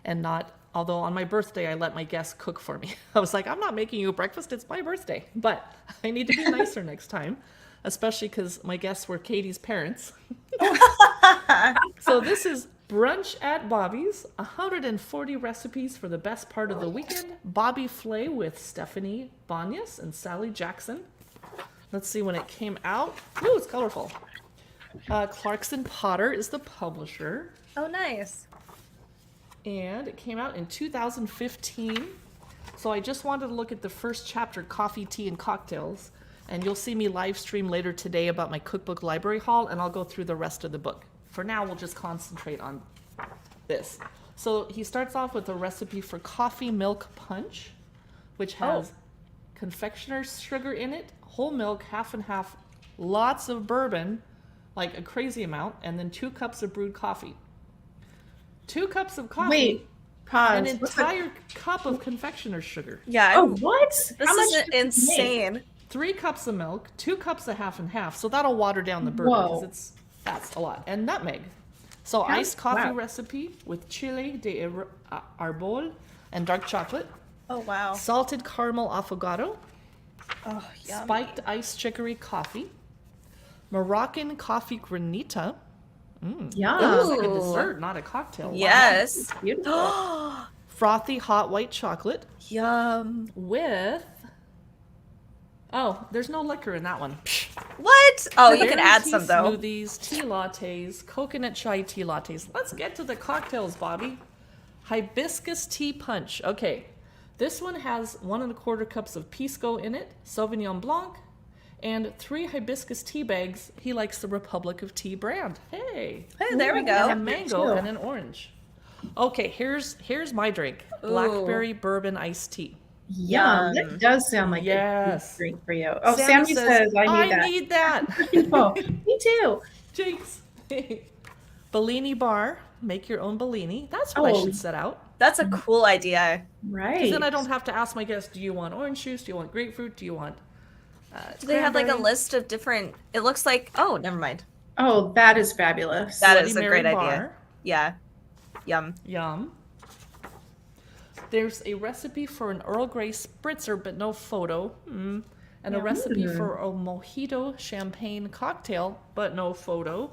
and not, although on my birthday, I let my guests cook for me. I was like, I'm not making you a breakfast, it's my birthday. But I need to be nicer next time, especially because my guests were Katie's parents. So this is Brunch at Bobby's, 140 recipes for the best part of the weekend. Bobby Flay with Stephanie Banyas and Sally Jackson. Let's see when it came out. Ooh, it's colorful. Clarkson Potter is the publisher, Oh, nice. and it came out in 2015. So I just wanted to look at the first chapter, Coffee, Tea, and Cocktails, and you'll see me live stream later today about my cookbook library haul, and I'll go through the rest of the book. For now, we'll just concentrate on this. So he starts off with a recipe for coffee milk punch, which has confectioner's sugar in it, whole milk, half and half, lots of bourbon, like a crazy amount, and then 2 cups of brewed coffee. 2 cups of coffee, Wait, pause. an entire cup of confectioner's sugar, Yeah. Oh, what? This How much is does it make? insane. 3 cups of milk, 2 cups of half and half. So that'll water down the bourbon Whoa. because that's a lot. And nutmeg. So Sounds- iced coffee wow. recipe with chile de arbol and dark chocolate, Oh, wow. salted caramel affogato, Oh, yum. spiked iced chicory coffee, Moroccan coffee granita. Yum. It's like a Ooh. dessert, not a cocktail. Wow. Yes. Beautiful. Frothy hot white chocolate Yum. with. Oh, there's no liquor in that one. What? Oh, you can Berry add tea some though. Smoothies, tea lattes, coconut chai tea lattes. Let's get to the cocktails, Bobby. Hibiscus tea punch. Okay, this one has 1 1/4 cups of pisco in it, Sauvignon Blanc, and 3 hibiscus tea bags. He likes the Republic of Tea brand. Hey, Hey, there we and go. a mango too. and an orange. Okay, here's my drink: blackberry bourbon iced tea. Yum. That does sound like a Yes. good drink for you. Oh, Santa Sammy says, I need need that. that. Oh, me too. Jinx. Bellini bar. Make your own Bellini. That's what I Oh. should set out. That's a cool idea. Right. Because then I don't have to ask my guests, do you want orange juice? Do you want grapefruit? Do you want Do they have like a cranberry? list of different? It looks like. Oh, never mind. Oh, that is fabulous. That Bloody is a Mary great idea. bar. Yeah. Yum. Yum. There's a recipe for an Earl Grey spritzer, but no photo. And a recipe for a mojito champagne cocktail, but no photo.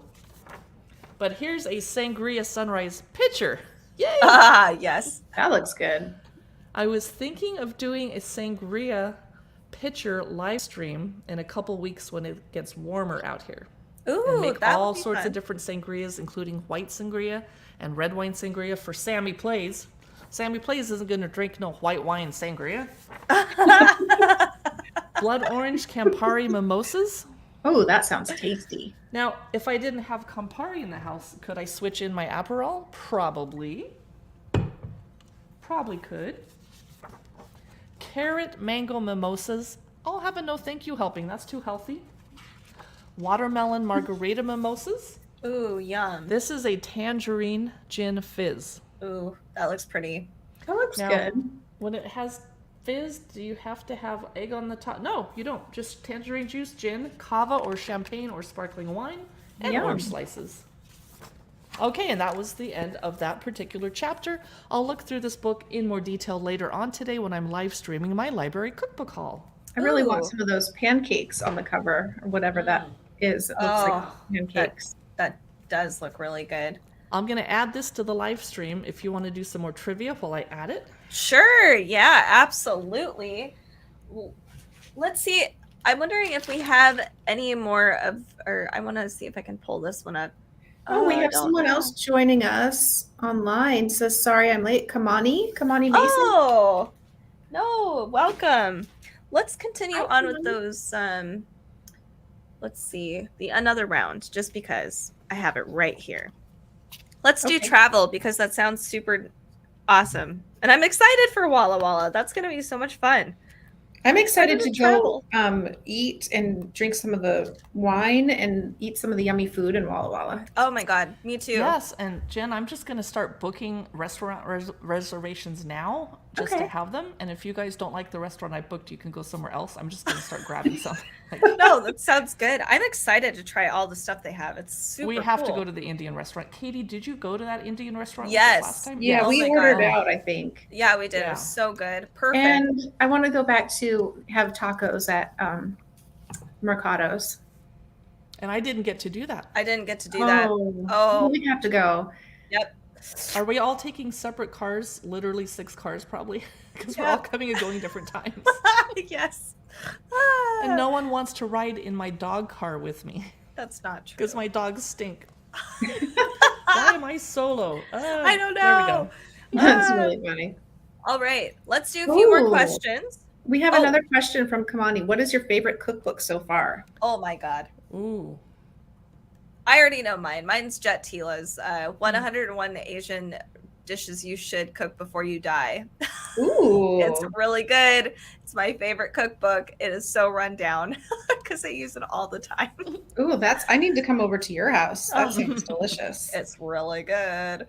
But here's a sangria sunrise pitcher. Yay! Ah, yes. That looks good. I was thinking of doing a sangria pitcher live stream in a couple weeks when it gets warmer out here. Ooh, and make that all would be sorts fun. of different sangrias, including white sangria and red wine sangria for Sammy Plays. Sammy Plays isn't going to drink no white wine sangria. Blood orange Campari mimosas. Oh, that sounds tasty. Now, if I didn't have Campari in the house, could I switch in my Aperol? Probably. Probably could. Carrot mango mimosas. I'll have a no thank you helping. That's too healthy. Watermelon margarita mimosas. Ooh, yum. This is a tangerine gin fizz. Ooh, that looks pretty. That looks Now, good. when it has fizz, do you have to have egg on the top? No, you don't. Just tangerine juice, gin, cava or champagne or sparkling wine, and Yum. orange slices. Okay, and that was the end of that particular chapter. I'll look through this book in more detail later on today when I'm live streaming my library cookbook haul. I really want Ooh. some of those pancakes on the cover or whatever that is. It looks like Oh, pancakes. That does look really good. I'm going to add this to the live stream if you want to do some more trivia while I add it. Sure. Yeah, absolutely. Well, let's see. I'm wondering if we have any more of, or I want to see if I can pull this one up. Oh, we I have don't someone know. else joining us online. Says, sorry, I'm late. Kamani Mason. Oh, no. Welcome. Let's continue Hi, on with Kamani. those. Let's see. Another round, just because I have it right here. Let's do Okay. travel because that sounds super awesome. And I'm excited for Walla Walla. That's going to be so much fun. I'm excited Where do to we go eat and drink some of the wine and eat some of the yummy food in Walla Walla. Oh my God. Me too. Yes, and Jen, I'm just going to start booking restaurant reservations now just Okay. to have them. And if you guys don't like the restaurant I booked, you can go somewhere else. I'm just going to start grabbing some. Like, No, that sounds good. I'm excited to try all the stuff they have. It's super we have to cool. go to the Indian restaurant. Katie, did you go to that Indian restaurant with us Yes. last time? Yeah, Oh we my ordered God. out, I think. Yeah, we did. It Yeah. was so good. Perfect. And I want to go back to have tacos at Mercados. And I didn't get to do that. I didn't get to do that. Oh, Oh. we have to go. Yep. Are we all taking separate cars? Literally 6 cars, probably? Because we're all Yeah. coming and going different times. Yes. And no one wants to ride in my dog car with me That's not true. because my dogs stink. Why am I solo? I don't There we know. go. That's Ah. really funny. All right. Let's do a few more Ooh. questions. We have Oh. another question from Kamani. What is your favorite cookbook so far? Oh my God. Ooh. I already know mine. Mine's Jet Tila's 101 Asian dishes you should cook before you die. Ooh. It's really good. It's my favorite cookbook. It is so run down because I use it all the time. Ooh, I need to come over to your house. That Oh. sounds delicious. It's really good.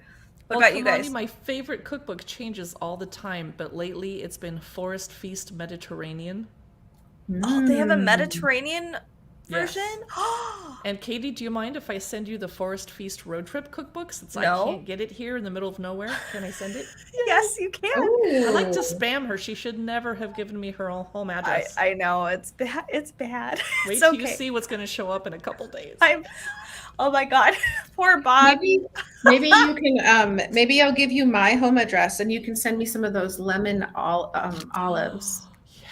What Well, about you Kamani, guys? my favorite cookbook changes all the time, but lately it's been Forest Feast Mediterranean. Oh, they have a Mm. Mediterranean Yes. version? And Katie, do you mind if I send you the Forest Feast road trip cookbook since I No. can't get it here in the middle of nowhere? Can I send it? Yes, you can. Ooh. I like to spam her. She should never have given me her home address. I know it's bad. It's bad. Wait It's till okay. you see what's going to show up in a couple days. Oh my God, poor Bob. Maybe you can maybe I'll give you my home address and you can send me some of those lemon olives.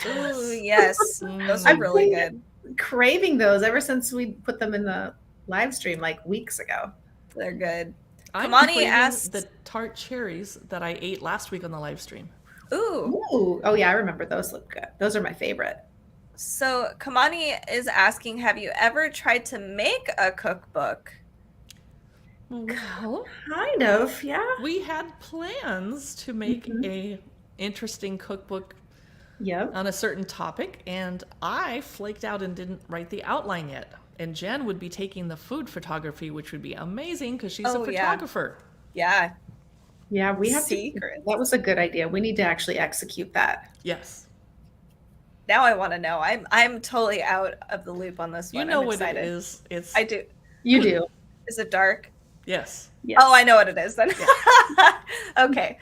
Ooh, yes, those are I've really been good. Craving those ever since we put them in the live stream like weeks ago. They're good. I'm Kamani craving asked- the tart cherries that I ate last week on the live stream. Ooh, Ooh. Oh yeah, I remember those look good. Those are my favorite. so Kamani is asking, have you ever tried to make a cookbook? Well, Kind of, yeah. we had plans to make Mhm. a interesting cookbook Yep. on a certain topic, and I flaked out and didn't write the outline yet. And Jen would be taking the food photography, which would be amazing because she's Oh, a yeah. photographer. Yeah, Yeah, we have Secrets. That was a good idea. We need to actually execute that. Yes. now I want to know. I'm totally out of the loop on this You one. know I'm what excited. it is. It's I do. You do. Is it dark? yes. Yes. Oh, I know what it is then. Okay.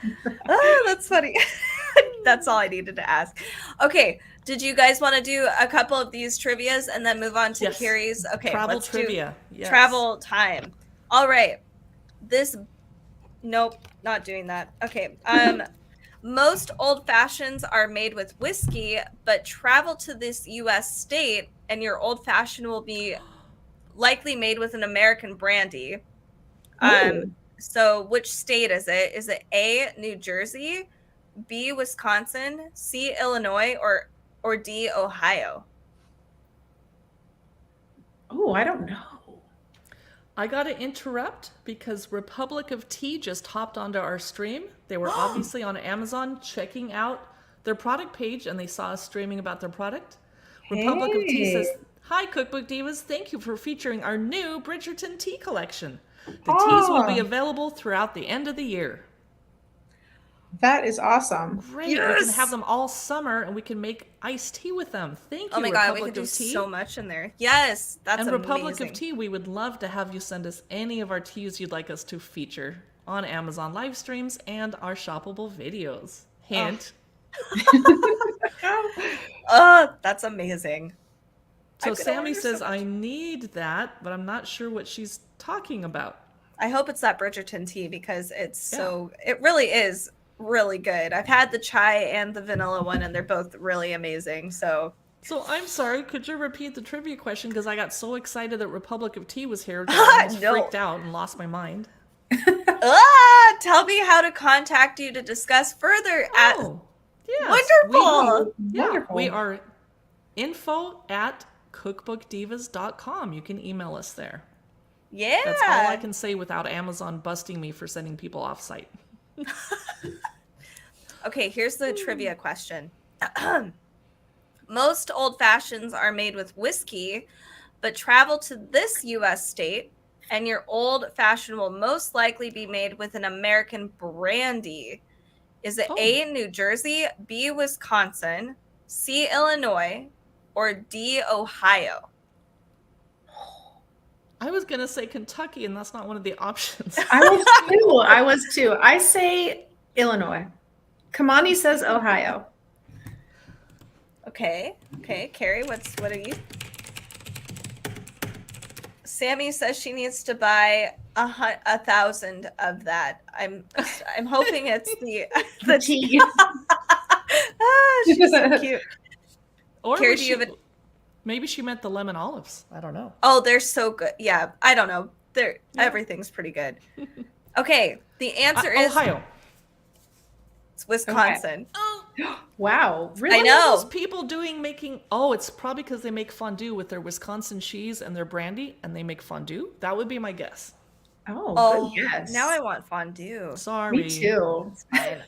Oh, that's funny. That's all I needed to ask. Okay. Did you guys want to do a couple of these trivias and then move on to Yes. Carrie's? Okay. Travel let's trivia. do Yes. travel time. All right. Nope, not doing that. Okay. Most old fashions are made with whiskey, but travel to this US state and your old fashioned will be likely made with an American brandy. Ooh. So which state is it? Is it A, New Jersey, B, Wisconsin, C, Illinois, or D, Ohio? Oh, I don't know. I got to interrupt because Republic of Tea just hopped onto our stream. They were obviously on Amazon checking out their product page and they saw us streaming about their product. Republic of Tea says, "Hi, Cookbook Divas. Thank you for featuring our new Bridgerton tea collection. The teas will be available throughout the end of the year." That is awesome. Great. We can have them all summer and we can make iced tea with them. Thank you, Oh my god, we Republic could do of Tea. so much in there. Yes, that's And amazing. Republic of Tea, we would love to have you send us any of our teas you'd like us to feature on Amazon live streams and our shoppable videos. Hint. Oh, that's amazing. So I could Sammy order says, so I much. need that, but I'm not sure what she's talking about. I hope it's that Bridgerton tea because it's it really is really good. I've had the chai and the vanilla one and they're both really amazing. So I'm sorry, could you repeat the trivia question? Because I got so excited that Republic of Tea was here that I almost No. freaked out and lost my mind. Tell me how to contact you to discuss further at Oh, yes. Wonderful. Wonderful. We are info@cookbookdivas.com. You can email us there. Yeah. That's all I can say without Amazon busting me for sending people off site. Okay, here's the trivia question. Most old fashions are made with whiskey, but travel to this US state and your old fashioned will most likely be made with an American brandy. Is it A, New Jersey, B, Wisconsin, C, Illinois, or D, Ohio? I was going to say Kentucky, and that's not one of the options. I was too. I say Illinois. Kamani says Ohio. Okay. Carrie, what are you? Sammy says she needs to buy 1,000 of that. I'm hoping it's the tea. She's so cute. Or Carrie, was do you have maybe she meant the lemon olives. I don't know. Oh, they're so good. Yeah, I don't know. Everything's pretty good. Okay, the answer is Ohio. It's Wisconsin. Okay. Wow, really? I know. Those people making. Oh, it's probably because they make fondue with their Wisconsin cheese and their brandy, and they make fondue. That would be my guess. Oh, good guess. Now I want fondue. Sorry. Me too. It's fine.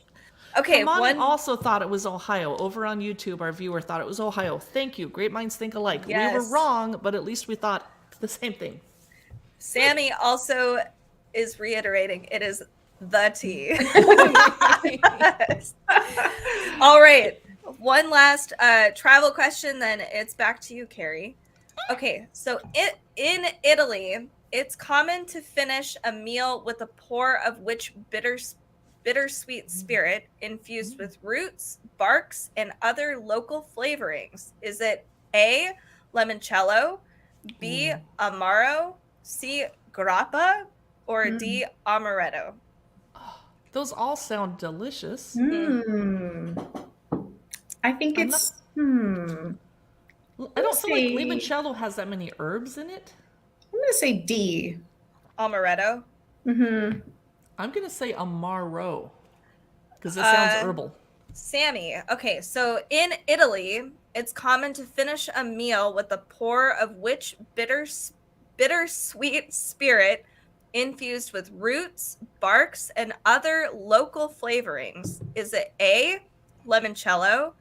Okay, Kamani also thought it was Ohio. Over on YouTube, our viewer thought it was Ohio. Thank you. Great minds think alike. Yes. We were wrong, but at least we thought the same thing. Sammy also is reiterating it is the tea. All right. One last travel question, then it's back to you, Carrie. Okay, so in Italy, it's common to finish a meal with a pour of which bittersweet spirit infused with roots, barks, and other local flavorings? Is it A, limoncello, B, amaro, C, grappa, or D, amaretto? Those all sound delicious. I think it's I don't feel like limoncello has that many herbs in it. I'm gonna say D. Amaretto. I'm gonna say amaro because it sounds herbal. Sammy, okay, so in Italy, it's common to finish a meal with a pour of which bittersweet spirit infused with roots, barks, and other local flavorings? Is it A, limoncello,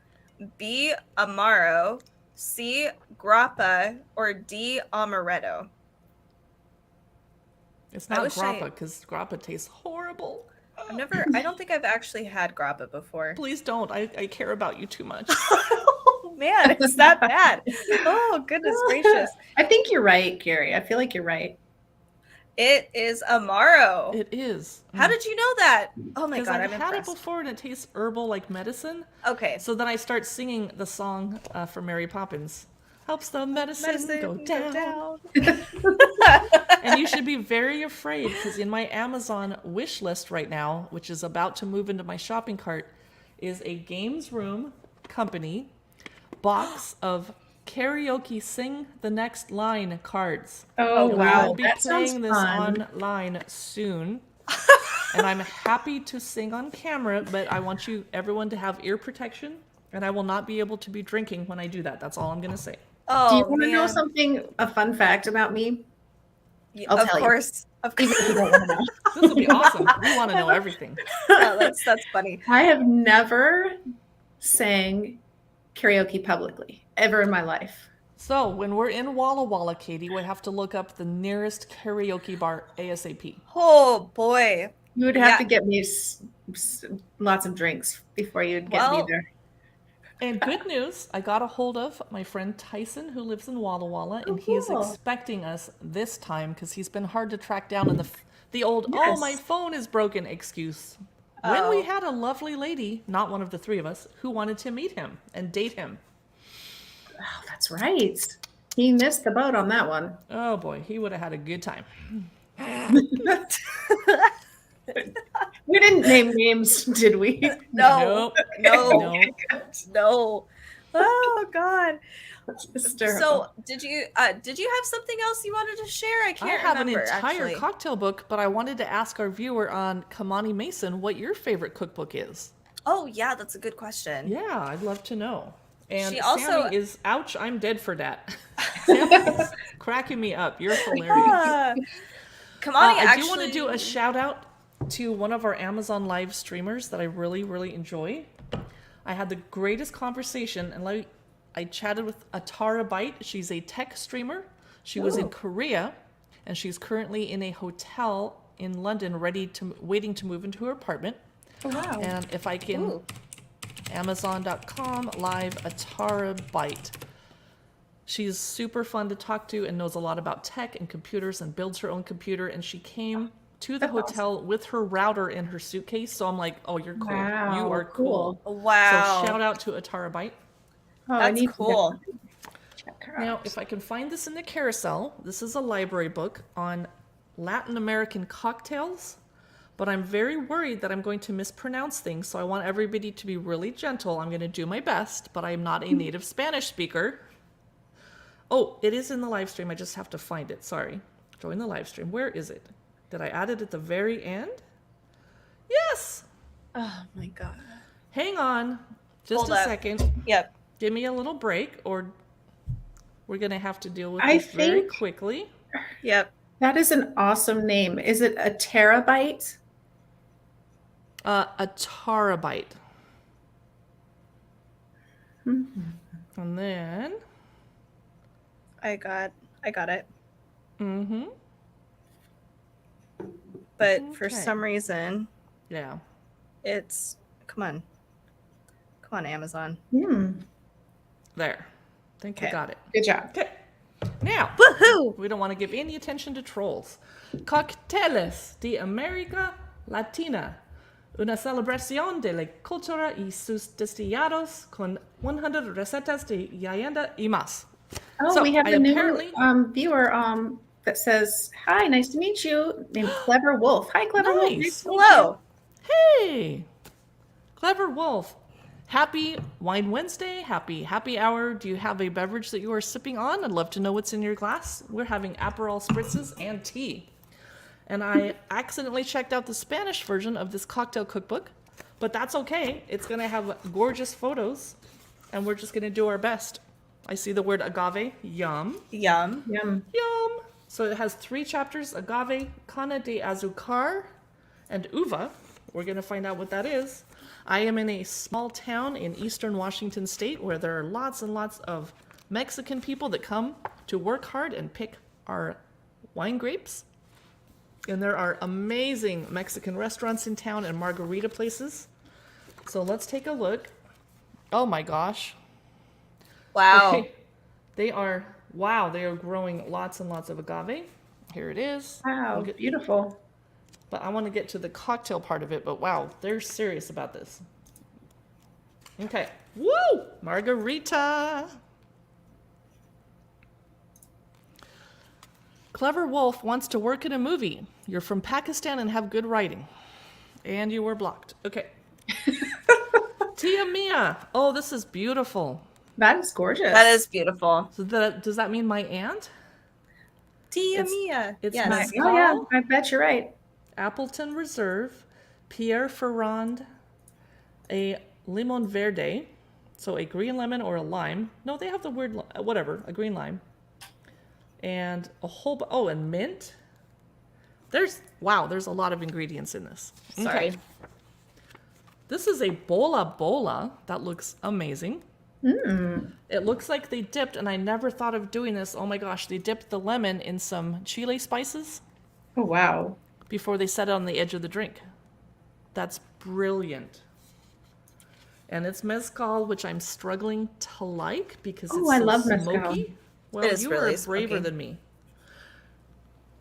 B, amaro, C, grappa, or D, amaretto? It's not grappa because grappa tastes horrible. I don't think I've actually had grappa before. Please don't. I care about you too much. Oh man, it's that bad. Oh goodness gracious. I think you're right, Gary. I feel like you're right. It is amaro. It is. How did you know that? Oh my god, I've I'm had it impressed. before and it tastes herbal like medicine. Okay. So then I start singing the song from Mary Poppins. Helps the medicine go down. And you should be very afraid because in my Amazon wish list right now, which is about to move into my shopping cart, is a Games Room Company box of karaoke sing the next line cards. Oh, Oh, wow. We'll be That sounds playing this fun. online soon. And I'm happy to sing on camera, but I want everyone to have ear protection, and I will not be able to be drinking when I do that. That's all I'm going to say. Do you Oh want to know man. something, a fun fact about me? I'll Of tell you. course. Of Even course. if you don't want to know. This will be awesome. We want to know everything. Yeah, that's funny. I have never sang karaoke publicly ever in my life. So when we're in Walla Walla, Katie, we have to look up the nearest karaoke bar ASAP. Oh boy. You would have Yeah. to get me lots of drinks before you'd get me Well, there. And good news, I got a hold of my friend Tyson, who lives in Walla Walla, and he is cool. expecting us this time because he's been hard to track down in the old "oh, Yes. my phone is broken" excuse. When Oh. we had a lovely lady, not one of the three of us, who wanted to meet him and date him. Oh, that's right. He missed the boat on that one. Oh boy, he would have had a good time. We didn't name names, did we? no. Nope. No. No. No. Oh god. That's hysterical. So did you have something else you wanted to share? I I can't have remember an entire actually. cocktail book, but I wanted to ask our viewer on Kamani Mason what your favorite cookbook is. Oh yeah, that's a good question. Yeah, I'd love to know. And She also- Sammy is, ouch, I'm dead for that. Sammy's cracking me up. You're hilarious. Ah. Kamani I actually do want to do a shout out to one of our Amazon Live streamers that I really, really enjoy. I had the greatest conversation, and I chatted with Atara Byte. She's a tech streamer. She was in Korea, and she's currently in a hotel in London, waiting to move into her apartment. Oh, wow. And if I can, Ooh. Amazon.com live Atara Byte. She's super fun to talk to and knows a lot about tech and computers and builds her own computer. And she came to the That's hotel with her router in her suitcase. So I'm like, oh, you're cool. Wow, You are cool. Wow. So shout out to Atara Byte. Oh, I That's need to cool. definitely check her Now, out. if I can find this in the carousel, this is a library book on Latin American cocktails, but I'm very worried that I'm going to mispronounce things, so I want everybody to be really gentle. I'm going to do my best, but I am not a native Spanish speaker. Oh, it is in the live stream. I just have to find it. Sorry. Join the live stream. Where is it? Did I add it at the very end? Yes! Oh my god. Hang on. Just Hold a up. second. Yep. Give me a little break, or we're going to have to deal with I this very think- quickly. Yep. That is an awesome name. Is it a terabyte? A terabyte. And then, I got it. mm-hmm, But for Okay. some reason yeah. it's come on Amazon. There. Think I Okay. got it. Good job. Okay. Now, Woohoo! we don't want to give any attention to trolls. Cócteles de América Latina. Una celebración de la cultura y sus destillados con 100 recetas de leyenda y más. Oh, So, we have I a new apparently- viewer that says, "Hi, nice to meet you." Named Clever Wolf. Hi, Clever Wolf. Nice. to meet Hello. Hey, Clever Wolf. Happy Wine Wednesday. Happy hour. Do you have a beverage that you are sipping on? I'd love to know what's in your glass. We're having Aperol spritzes and tea. And I accidentally checked out the Spanish version of this cocktail cookbook, but that's okay. It's going to have gorgeous photos, and we're just going to do our best. I see the word agave. Yum. Yum. you. Yum. Yum. So it has 3 chapters: agave, cana de azúcar, and uva. We're going to find out what that is. I am in a small town in eastern Washington state where there are lots and lots of Mexican people that come to work hard and pick our wine grapes. And there are amazing Mexican restaurants in town and margarita places. So let's take a look. Oh my gosh. Wow. They are growing lots and lots of agave. Here it is. Wow, I'll get- beautiful. But I want to get to the cocktail part of it, but wow, they're serious about this. Okay. Woo! Margarita! Clever Wolf wants to work in a movie. You're from Pakistan and have good writing. And you were blocked. Okay. Tia Mia. Oh, this is beautiful. That is gorgeous. That is beautiful. So does that mean my aunt? Tia It's- Mia. it's Yes. nice. Oh yeah, I bet you're right. Appleton Reserve, Pierre Ferrand, a limon verde, so a green lemon or a lime. No, they have the word whatever, a green lime, and a whole and mint. There's a lot of ingredients in this. Sorry. Okay. This is a bola that looks amazing. It looks like they dipped, and I never thought of doing this. Oh my gosh, they dipped the lemon in some chile spices Oh wow. before they set it on the edge of the drink. That's brilliant. And it's mezcal, which I'm struggling to like because it's I so love mezcal. smoky. Well, It is you really are braver smoky. than me.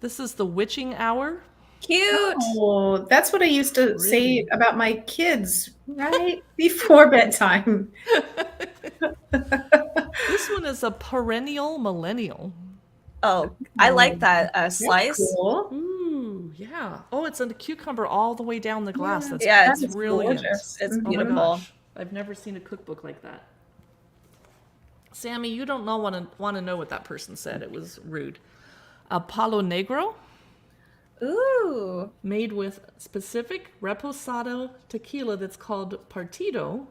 This is the witching hour. Cute. Oh, that's what I used to say Really? about my kids right before bedtime. This one is a perennial millennial. Oh, I like that slice. Cool. Ooh, yeah. Oh, it's a cucumber all the way down the glass. That's Yeah, That it's is brilliant. gorgeous. It's Mhm. Oh my beautiful. gosh. I've never seen a cookbook like that. Sammy, you don't want to know what that person said. It was rude. A Palo Negro, Ooh. made with specific reposado tequila that's called Partido,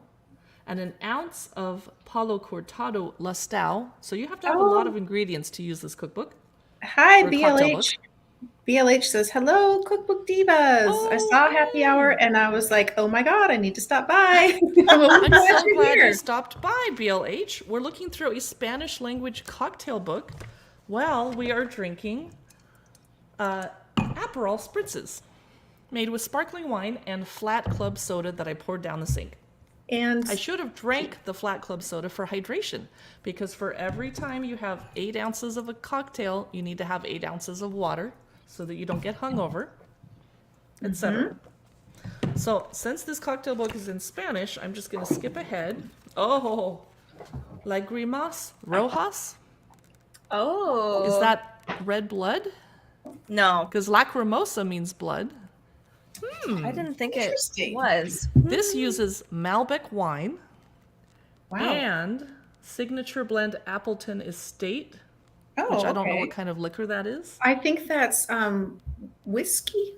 and an ounce of Palo Cortado Lustau. So you have to have a lot of ingredients to use this cookbook. Hi, Or a cocktail BLH. BLH says, hello, Cookbook Divas. I saw Happy Hour and I was like, oh my God, I need to stop by. I'm so you're glad here. you stopped by, BLH. We're looking through a Spanish language cocktail book. Well, we are drinking Aperol spritzes, made with sparkling wine and flat club soda that I poured down the sink. And I should have drank the flat club soda for hydration, because for every time you have 8 ounces of a cocktail, you need to have 8 ounces of water so that you don't get hungover, etc. So since this cocktail book is in Spanish, I'm just going to skip ahead. Oh, Lagrimas Rojas. Oh. Is that red blood? No. Because lacrimosa means blood. I didn't think it Interesting. was. This uses Malbec wine wow. and signature blend Appleton Estate, Oh, which I don't know okay. what kind of liquor that is. I think that's whiskey,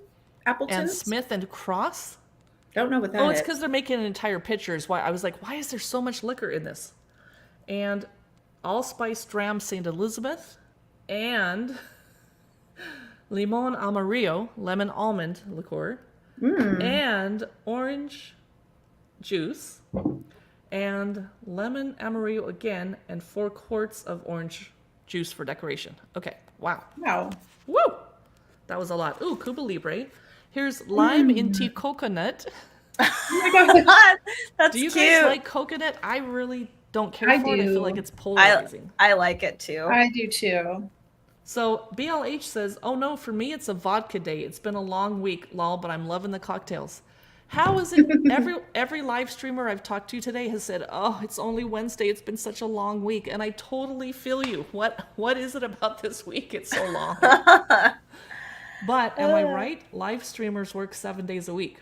Appleton. And Smith and Cross. Don't know what that Oh, it's is. because they're making an entire pitcher. Is why I was like, why is there so much liquor in this? And allspice dram St. Elizabeth and limon amarillo, lemon almond liqueur, and orange juice, and lemon amarillo again, and 4 quarts of orange juice for decoration. Okay, wow. Wow. Woo! That was a lot. Ooh, Cuba Libre. Here's lime in tea coconut. That's Do you cute. guys like coconut? I really don't care I for it. I do. feel like it's polarizing. I like it too. I do too. So BLH says, oh no, for me it's a vodka day. It's been a long week, lol, but I'm loving the cocktails. How is it? Every live streamer I've talked to today has said, oh, it's only Wednesday. It's been such a long week. And I totally feel you. What is it about this week? It's so long. But am I right? Live streamers work 7 days a week,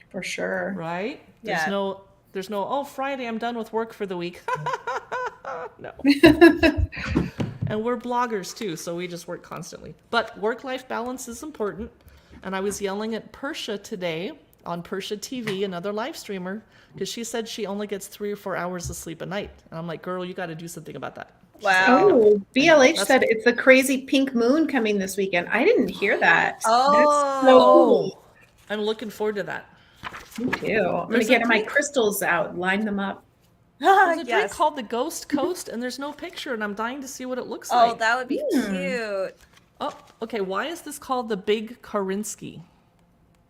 For sure. right? Yeah. There's no, oh, Friday, I'm done with work for the week. No. And we're bloggers too, so we just work constantly. But work-life balance is important. And I was yelling at Persha today on Persha TV, another live streamer, because she said she only gets 3 or 4 hours of sleep a night. And I'm like, girl, you got to do something about that. Wow. Oh, BLH That's- said it's a crazy pink moon coming this weekend. I didn't hear that. Oh. That's so cool. I'm looking forward to that. Me too. I'm gonna There's a get my drink- crystals out, line them up. There's a drink Yes. called the Ghost Coast, and there's no picture, and I'm dying to see what it looks Oh, like. that would be cute. Oh, okay. Why is this called the Big Karinsky?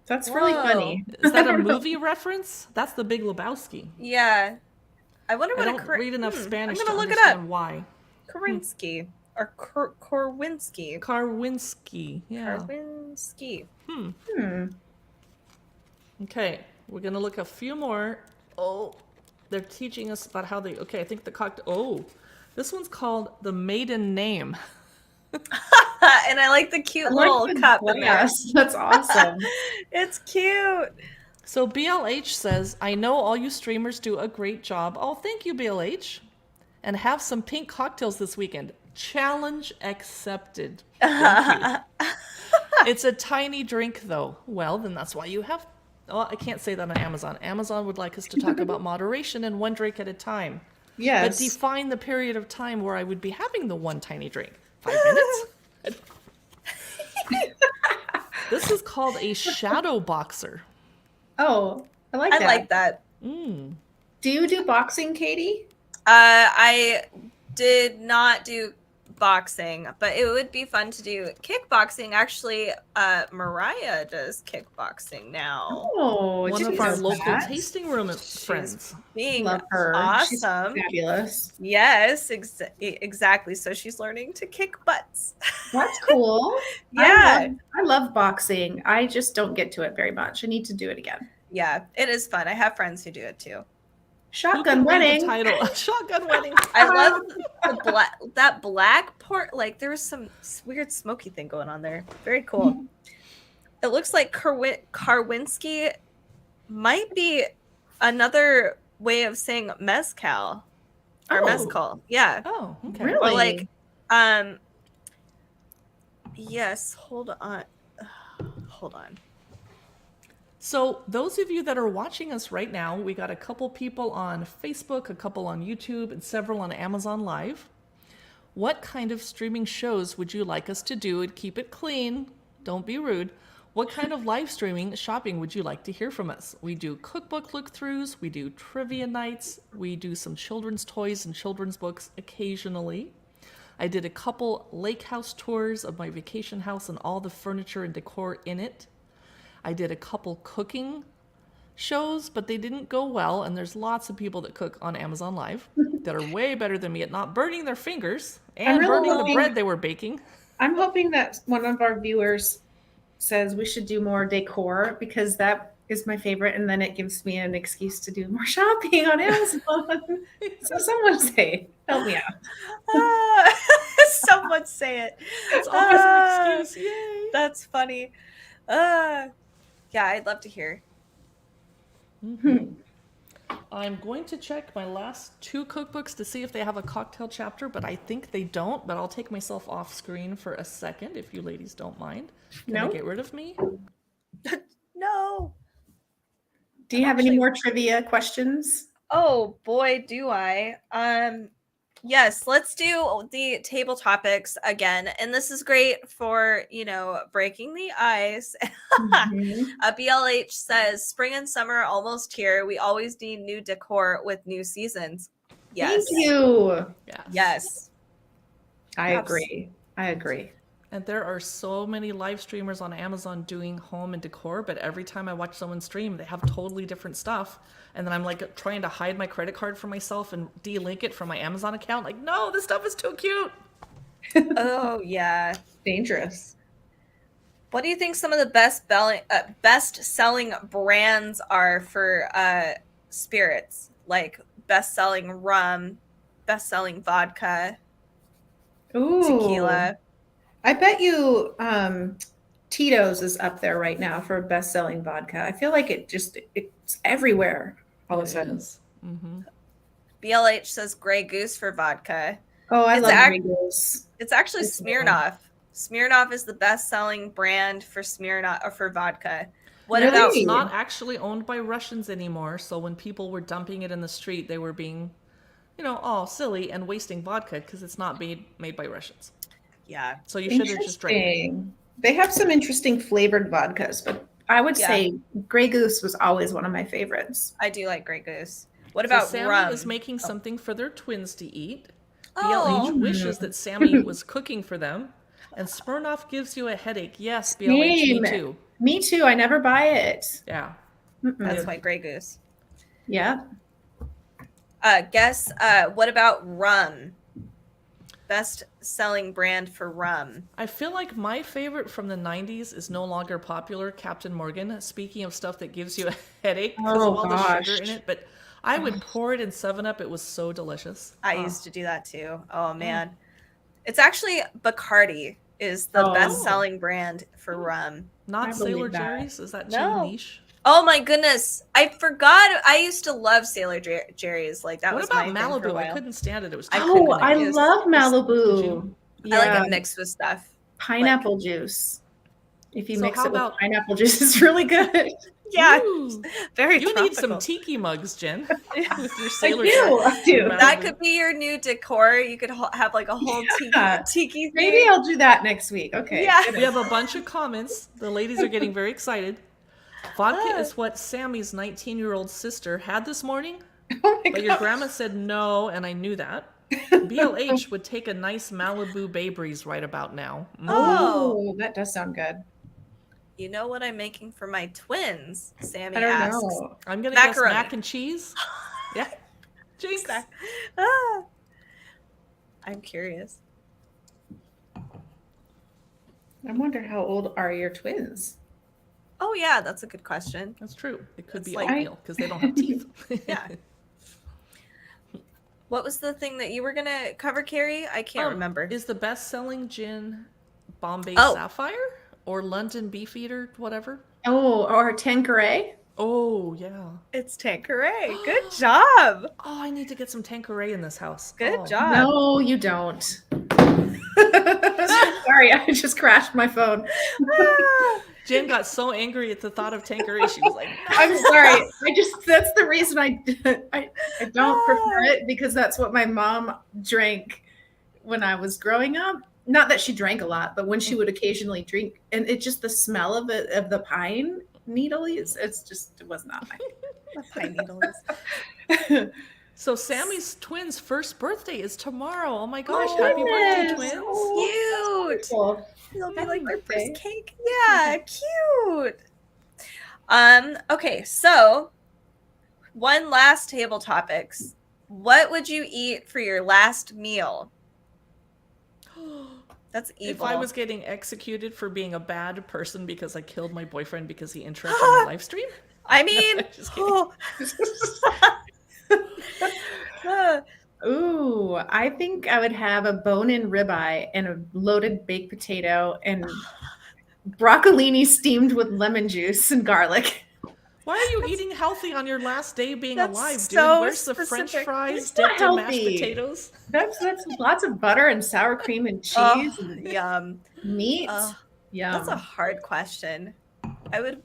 That's really Whoa. funny. Is that a movie reference? That's the Big Lebowski. Yeah. I wonder I what don't read enough Spanish I'm to gonna look it understand up. why. Korinsky or Korwinski. Karwinski. Yeah. Karwinski. Hmm. Okay, we're gonna look a few more. Oh, they're teaching us about how they. Okay, I think the cocktail. Oh, this one's called the maiden name. And I like the cute I like little the cup in there. glass. That's awesome. It's cute. So BLH says, I know all you streamers do a great job. Oh, thank you, BLH. and have some pink cocktails this weekend. Challenge accepted. Thank you. It's a tiny drink, though. Well, then that's why you have... Well, I can't say that on Amazon. Amazon would like us to talk about moderation and one drink at a time. Yes. But define the period of time where I would be having the one tiny drink. 5 minutes? This is called a shadow boxer. Oh, I like I that. like that. Mm. Do you do boxing, Katie? I did not do boxing, but it would be fun to do kickboxing. Actually, Mariah does kickboxing now. Oh, One did of you our know local that? tasting room friends. Being Love her. She's awesome. fabulous. Yes, exactly. So she's learning to kick butts. That's cool. Yeah. I love boxing. I just don't get to it very much. I need to do it again. Yeah, it is fun. I have friends who do it too. Shotgun Who can read wedding. the title? Shotgun wedding. I love that black part. Like there was some weird smoky thing going on there. Very cool. It looks like Karwinski might be another way of saying mezcal or Oh. mezcal. Yeah. Oh, okay. Really? Or like, yes. Hold on. Hold on. So those of you that are watching us right now, we got a couple people on Facebook, a couple on YouTube, and several on Amazon Live. What kind of streaming shows would you like us to do and keep it clean? Don't be rude. What kind of live streaming shopping would you like to hear from us? We do cookbook look-throughs, we do trivia nights, we do some children's toys and children's books occasionally. I did a couple lake house tours of my vacation house and all the furniture and decor in it. I did a couple cooking shows, but they didn't go well, and there's lots of people that cook on Amazon Live that are way better than me at not burning their fingers and really burning the hoping- bread they were baking. I'm hoping that one of our viewers says we should do more decor because that is my favorite, and then it gives me an excuse to do more shopping on Amazon. So someone say, help me out. Someone say it. It's always an excuse. Yay! That's funny. Yeah, I'd love to hear. I'm going to check my last 2 cookbooks to see if they have a cocktail chapter, but I think they don't. But I'll take myself off screen for a second if you ladies don't mind. Can No. they get rid of me? No. Do you have any more trivia questions? Oh boy, do I. Yes, let's do the table topics again. And this is great for, breaking the ice. Mhm. BLH says, spring and summer are almost here. We always need new decor with new seasons. Yes. Thank you. Yeah. Yes. I agree. And there are so many live streamers on Amazon doing home and decor, but every time I watch someone stream, they have totally different stuff. And then I'm like trying to hide my credit card from myself and de-link it from my Amazon account. Like, no, this stuff is too cute. Oh, yeah. Dangerous. What do you think some of the best-selling brands are for spirits? Like best-selling rum, best-selling vodka, Ooh. tequila. I bet you Tito's is up there right now for best-selling vodka. I feel like it's everywhere all of a sudden. Mm-hmm. BLH says Grey Goose for vodka. Oh, I It's love Grey Goose. It's actually It's Smirnoff. Smirnoff is the best-selling brand for Smirnoff or for vodka. What Really? about It's not actually owned by Russians anymore. So when people were dumping it in the street, they were being, all silly and wasting vodka because it's not made by Russians. Yeah. So you should have just drank it. Interesting. They have some interesting flavored vodkas, but I would say Grey Goose was always one of my favorites. I do like Grey Goose. What So about Sammy rum? is making something for their twins to eat. Oh. BLH wishes that Sammy was cooking for them. And Smirnoff gives you a headache. Yes, BLH, me Same. too. Me too. I never buy it. Yeah. Mm-mm. That's my Grey Goose. Yeah. What about rum? Best selling brand for rum. I feel like my favorite from the 90s is no longer popular, Captain Morgan. Speaking of stuff that gives you a headache because Oh, of all the gosh. sugar in it. But I would pour it in 7-Up. It was so delicious. I used to do that too. Oh man. It's actually Bacardi is the Oh. best selling brand for rum. Not I Sailor believe that. Jerry's? Is that too No. niche? Oh my goodness. I forgot. I used to love Sailor Jerry's. Like that What was about my thing for a Malibu? I while. couldn't stand it. It was I too couldn't Oh, coconut. I use- love Did Malibu. you? I like Yeah, it mixed with stuff. pineapple juice. If you So mix how it with about- pineapple juice, it's really good. Yeah, Ooh, very you need some tropical. tiki mugs, Jen, with your I Sailor do. Jerry. I do. That could be your new decor. You could have like a whole Yeah. tiki Maybe thing. I'll do that next week. Okay. Yeah. good. We have a bunch of comments. The ladies are getting very excited. Vodka Ah. is what Sammy's 19-year-old sister had this morning, Oh my but your gosh. grandma said no, and I knew that. BLH would take a nice Malibu Bay Breeze right about now. Oh, that does sound good. You know what I'm making for my twins? Sammy I don't asks. know. I'm gonna guess Macaroni. mac and cheese. Yeah, jinx. Ah. I'm curious. I wonder how old are your twins? Oh yeah, that's a good question. That's true. It could That's be like- oatmeal because they don't have teeth. Yeah. What was the thing that you were gonna cover, Carrie? I can't remember. Is the best-selling gin Bombay Oh. Sapphire or London Beefeater, whatever? Oh, or Tanqueray? Oh yeah. It's Tanqueray. Good job. Oh, I need to get some Tanqueray in this house. Good Oh. job. No, you don't. Sorry, I just crashed my phone. Jen got so angry at the thought of Tanqueray. She was like, I'm sorry. That's the reason I don't prefer it, because that's what my mom drank when I was growing up. Not that she drank a lot, but when she would occasionally drink, and it just the smell of it, of the pine needles, it was not The pine needles. my. So Sammy's twins' first birthday is tomorrow. Oh my gosh, Oh, happy birthday, goodness. twins. Oh, Cute. cool. It'll be Happy like their birthday. first cake. Yeah, cute. Okay, so one last table topics. What would you eat for your last meal? That's evil. If I was getting executed for being a bad person because I killed my boyfriend because he interrupted my live stream? I mean, Just kidding. Ooh, I think I would have a bone-in ribeye and a loaded baked potato and broccolini steamed with lemon juice and garlic. Why are you eating healthy on your last day being That's alive, dude? so Where's the French specific. fries It's not dipped in mashed healthy. potatoes? That's lots of butter and sour cream and cheese Oh, and yum. meat. Ugh, Yum. that's a hard question. I would,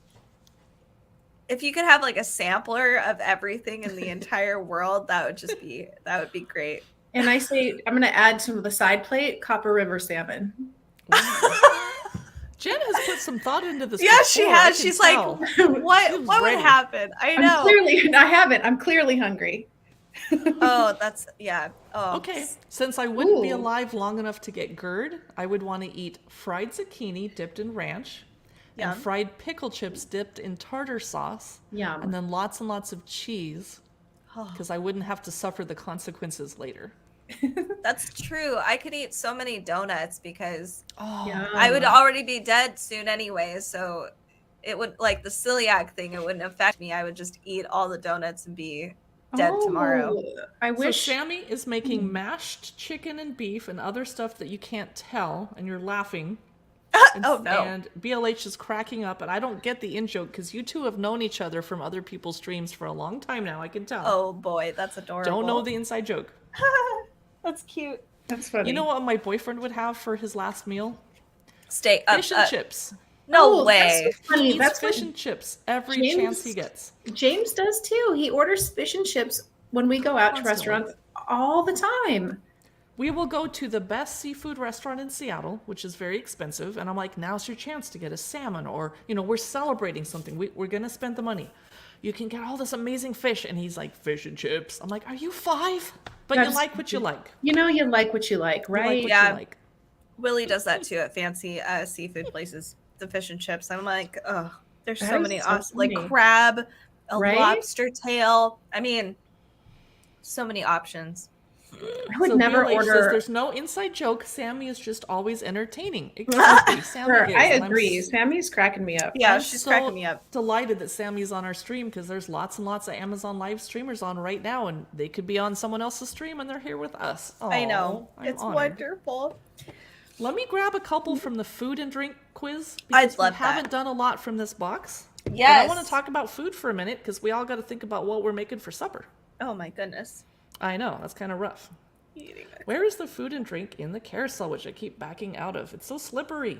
if you could have like a sampler of everything in the entire world, that would be great. And I say I'm going to add to the side plate Copper River salmon. Jen has put some thought into this. Yeah, she before, I has. can She's tell. like, She what was would ready. happen? I know. I haven't. I'm clearly hungry. Oh, that's yeah. Oh, Okay, since I wouldn't be Ooh. alive long enough to get GERD, I would want to eat fried zucchini dipped in ranch, Yum. and fried pickle chips dipped in tartar sauce, Yum. and then lots and lots of cheese, Oh, because I wouldn't have to suffer the consequences later. that's true. I could eat so many donuts because Oh, Yum. I would already be dead soon anyway. So it would, like the celiac thing, it wouldn't affect me. I would just eat all the donuts and be dead tomorrow. Oh, I So wish. Sammy is making mashed chicken and beef and other stuff that you can't tell, and you're laughing. And, Oh, no. And BLH is cracking up, and I don't get the in joke because you two have known each other from other people's streams for a long time now. I can tell. Oh boy, that's adorable. Don't know the inside joke. That's cute. That's funny. You know what my boyfriend would have for his last meal? Stay up. Fish and chips. No Oh, way. That's so funny. He eats That's fish what and chips every James- chance he gets. James does too. He orders fish and chips when we go out to Constantly. restaurants all the time. We will go to the best seafood restaurant in Seattle, which is very expensive. And I'm like, now's your chance to get a salmon, or, we're celebrating something. We're going to spend the money. You can get all this amazing fish. And he's like, fish and chips. I'm like, are you 5? But you That's- like what you like. You know, you like what you like, You like right? what Yeah. you like. Willie does that too at fancy seafood places. The fish and chips. I'm like, oh, there's That so is many so awesome, like funny. crab, a Right? lobster tail. I mean, so many options. I would So never BLH says order. there's no inside joke. Sammy is just always entertaining. Exactly. Sammy Sure, is. I and I'm agree. Sammy's cracking me up. Yeah, I'm she's so cracking me up. delighted that Sammy's on our stream because there's lots and lots of Amazon live streamers on right now, and they could be on someone else's stream and they're here with us. I know. Aw, I'm It's honored. wonderful. Let me grab a couple from the food and drink quiz. I'd Because we love that. haven't done a lot from this box. Yes. But I want to talk about food for a minute because we all got to think about what we're making for supper. Oh my goodness. I know, that's kind of rough. Where is the food and drink in the carousel, which I keep backing out of? It's so slippery.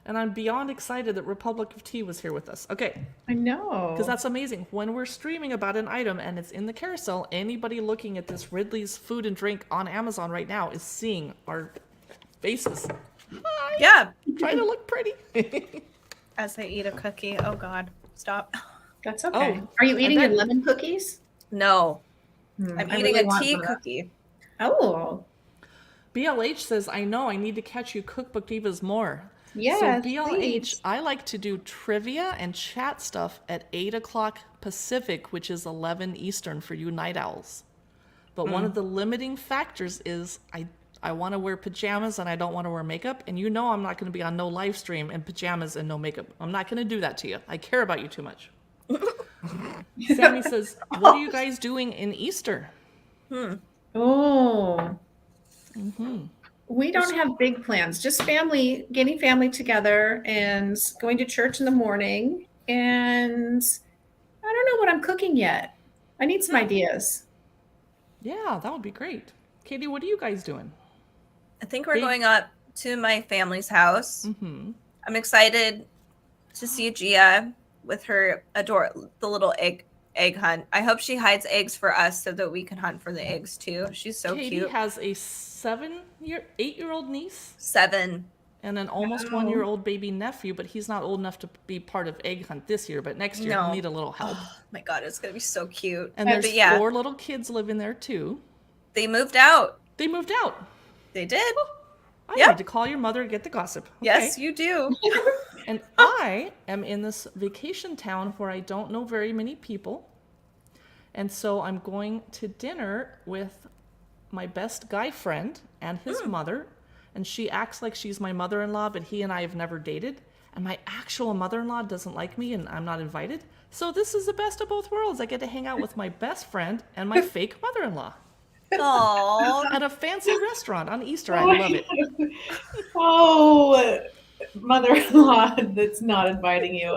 And I'm beyond excited that Republic of Tea was here with us. Okay, I know. because that's amazing. When we're streaming about an item and it's in the carousel, anybody looking at this Ridley's food and drink on Amazon right now is seeing our faces. Hi, Yeah. trying to look pretty. As they eat a cookie. Oh God. Stop. That's okay. Oh, Are you eating bet- your lemon cookies? No. I'm I eating really a want tea some of that. cookie. Oh, BLH says, I know, I need to catch you Cookbook Divas more. yes. So BLH, please. I like to do trivia and chat stuff at 8 o'clock Pacific, which is 11 Eastern for you night owls. But one of the limiting factors is I want to wear pajamas and I don't want to wear makeup. And you know I'm not going to be on no live stream in pajamas and no makeup. I'm not going to do that to you. I care about you too much. Sammy says, what are you guys doing in Easter? Oh. Mm-hmm. We don't have big plans, just family, getting family together and going to church in the morning. And I don't know what I'm cooking yet. I need some ideas. Yeah, that would be great. Katie, what are you guys doing? I think we're Big- going up to my family's house. Mm-hmm. I'm excited to see Gia with her the little egg hunt. I hope she hides eggs for us so that we can hunt for the eggs too. She's so Katie cute. has a 8-year-old niece 7. and an almost Wow. 1-year-old baby nephew, but he's not old enough to be part of egg hunt this year. But next year No. he'll need a little help. Oh my God, it's gonna be so cute. And there's but yeah, 4 little kids living there too. they moved out. They moved out. They did. I Yep. need to call your mother and get the gossip. Yes, Okay. you do. And I am in this vacation town where I don't know very many people. And so I'm going to dinner with my best guy friend and his mother. And she acts like she's my mother-in-law, but he and I have never dated. And my actual mother-in-law doesn't like me and I'm not invited. So this is the best of both worlds. I get to hang out with my best friend and my fake mother-in-law Aww. at a fancy restaurant on Easter. I love it. Oh, mother-in-law that's not inviting you.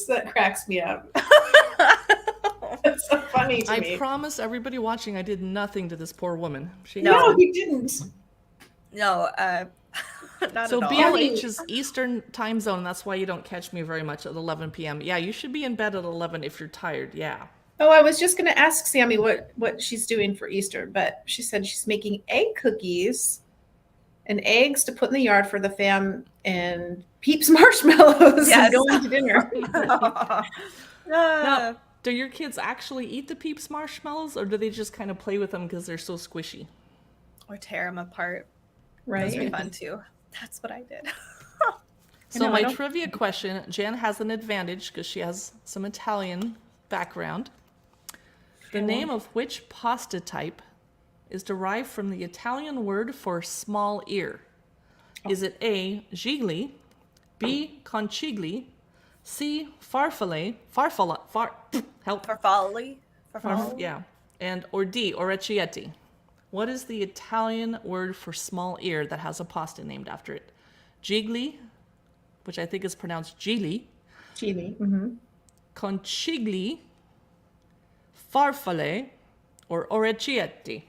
That cracks me up. That's so funny to I me. promise everybody watching I did nothing to this poor woman. She No. No, you didn't. No, not So at all. BLH is Eastern time zone. That's why you don't catch me very much at 11 p.m. Yeah, you should be in bed at 11 if you're tired. Yeah. Oh, I was just going to ask Sammy what she's doing for Easter, but she said she's making egg cookies and eggs to put in the yard for the fam and Peeps marshmallows Yes. and going to dinner. Ah. Do your kids actually eat the Peeps marshmallows or do they just kind of play with them because they're so squishy? Or tear them apart. Those would be Right? fun too. That's what I did. So know, I my don't- trivia question, Jen has an advantage because she has some Italian background. The name of which pasta type is derived from the Italian word for small ear? Is it A, gigli, B, concigli, C, farfalle, help, Farfalle. yeah, or D, orecchietti? What is the Italian word for small ear that has a pasta named after it? Gigli, which I think is pronounced gigli, Chili. Mm-hmm. concigli, farfalle, or orecchietti?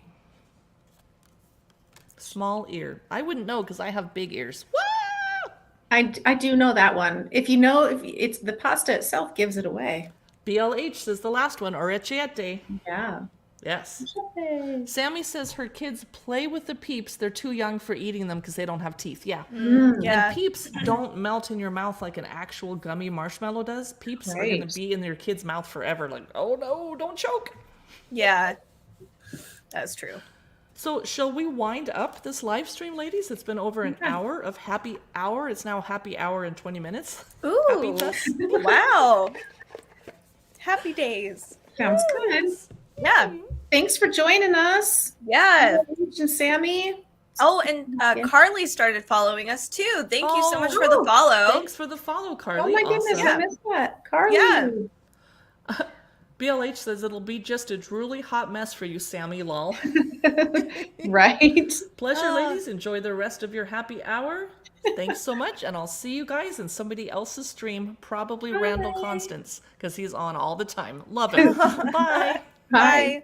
Small ear. I wouldn't know because I have big ears. Woo! I do know that one. If you know, if it's the pasta itself gives it away. BLH says the last one, orecchietti. Yeah. Yes. Sammy says her kids play with the Peeps. They're too young for eating them because they don't have teeth. Yeah. Yeah. And Peeps don't melt in your mouth like an actual gummy marshmallow does. Peeps are going Right. to be in your kid's mouth forever. Like, oh no, don't choke. Yeah. That's true. So shall we wind up this live stream, ladies? It's been over an hour of happy hour. It's now happy hour and 20 minutes. Happy Ooh. Jess? Wow. Happy days. Sounds good. Yeah. Thanks for joining us. Yeah. And Sammy. Oh, and Carly started following us too. Thank you so much for the Oh, follow. Thanks for the follow, Carly. Oh my goodness, Awesome. I missed that. Carly. Yeah. BLH says it'll be just a drooly hot mess for you, Sammy, lol. Right? Pleasure, ladies. Enjoy the rest of your happy hour. Thanks so much, and I'll see you guys in somebody else's stream, probably Randall Constance, because he's on all the time. Love it. Bye. Bye. Bye.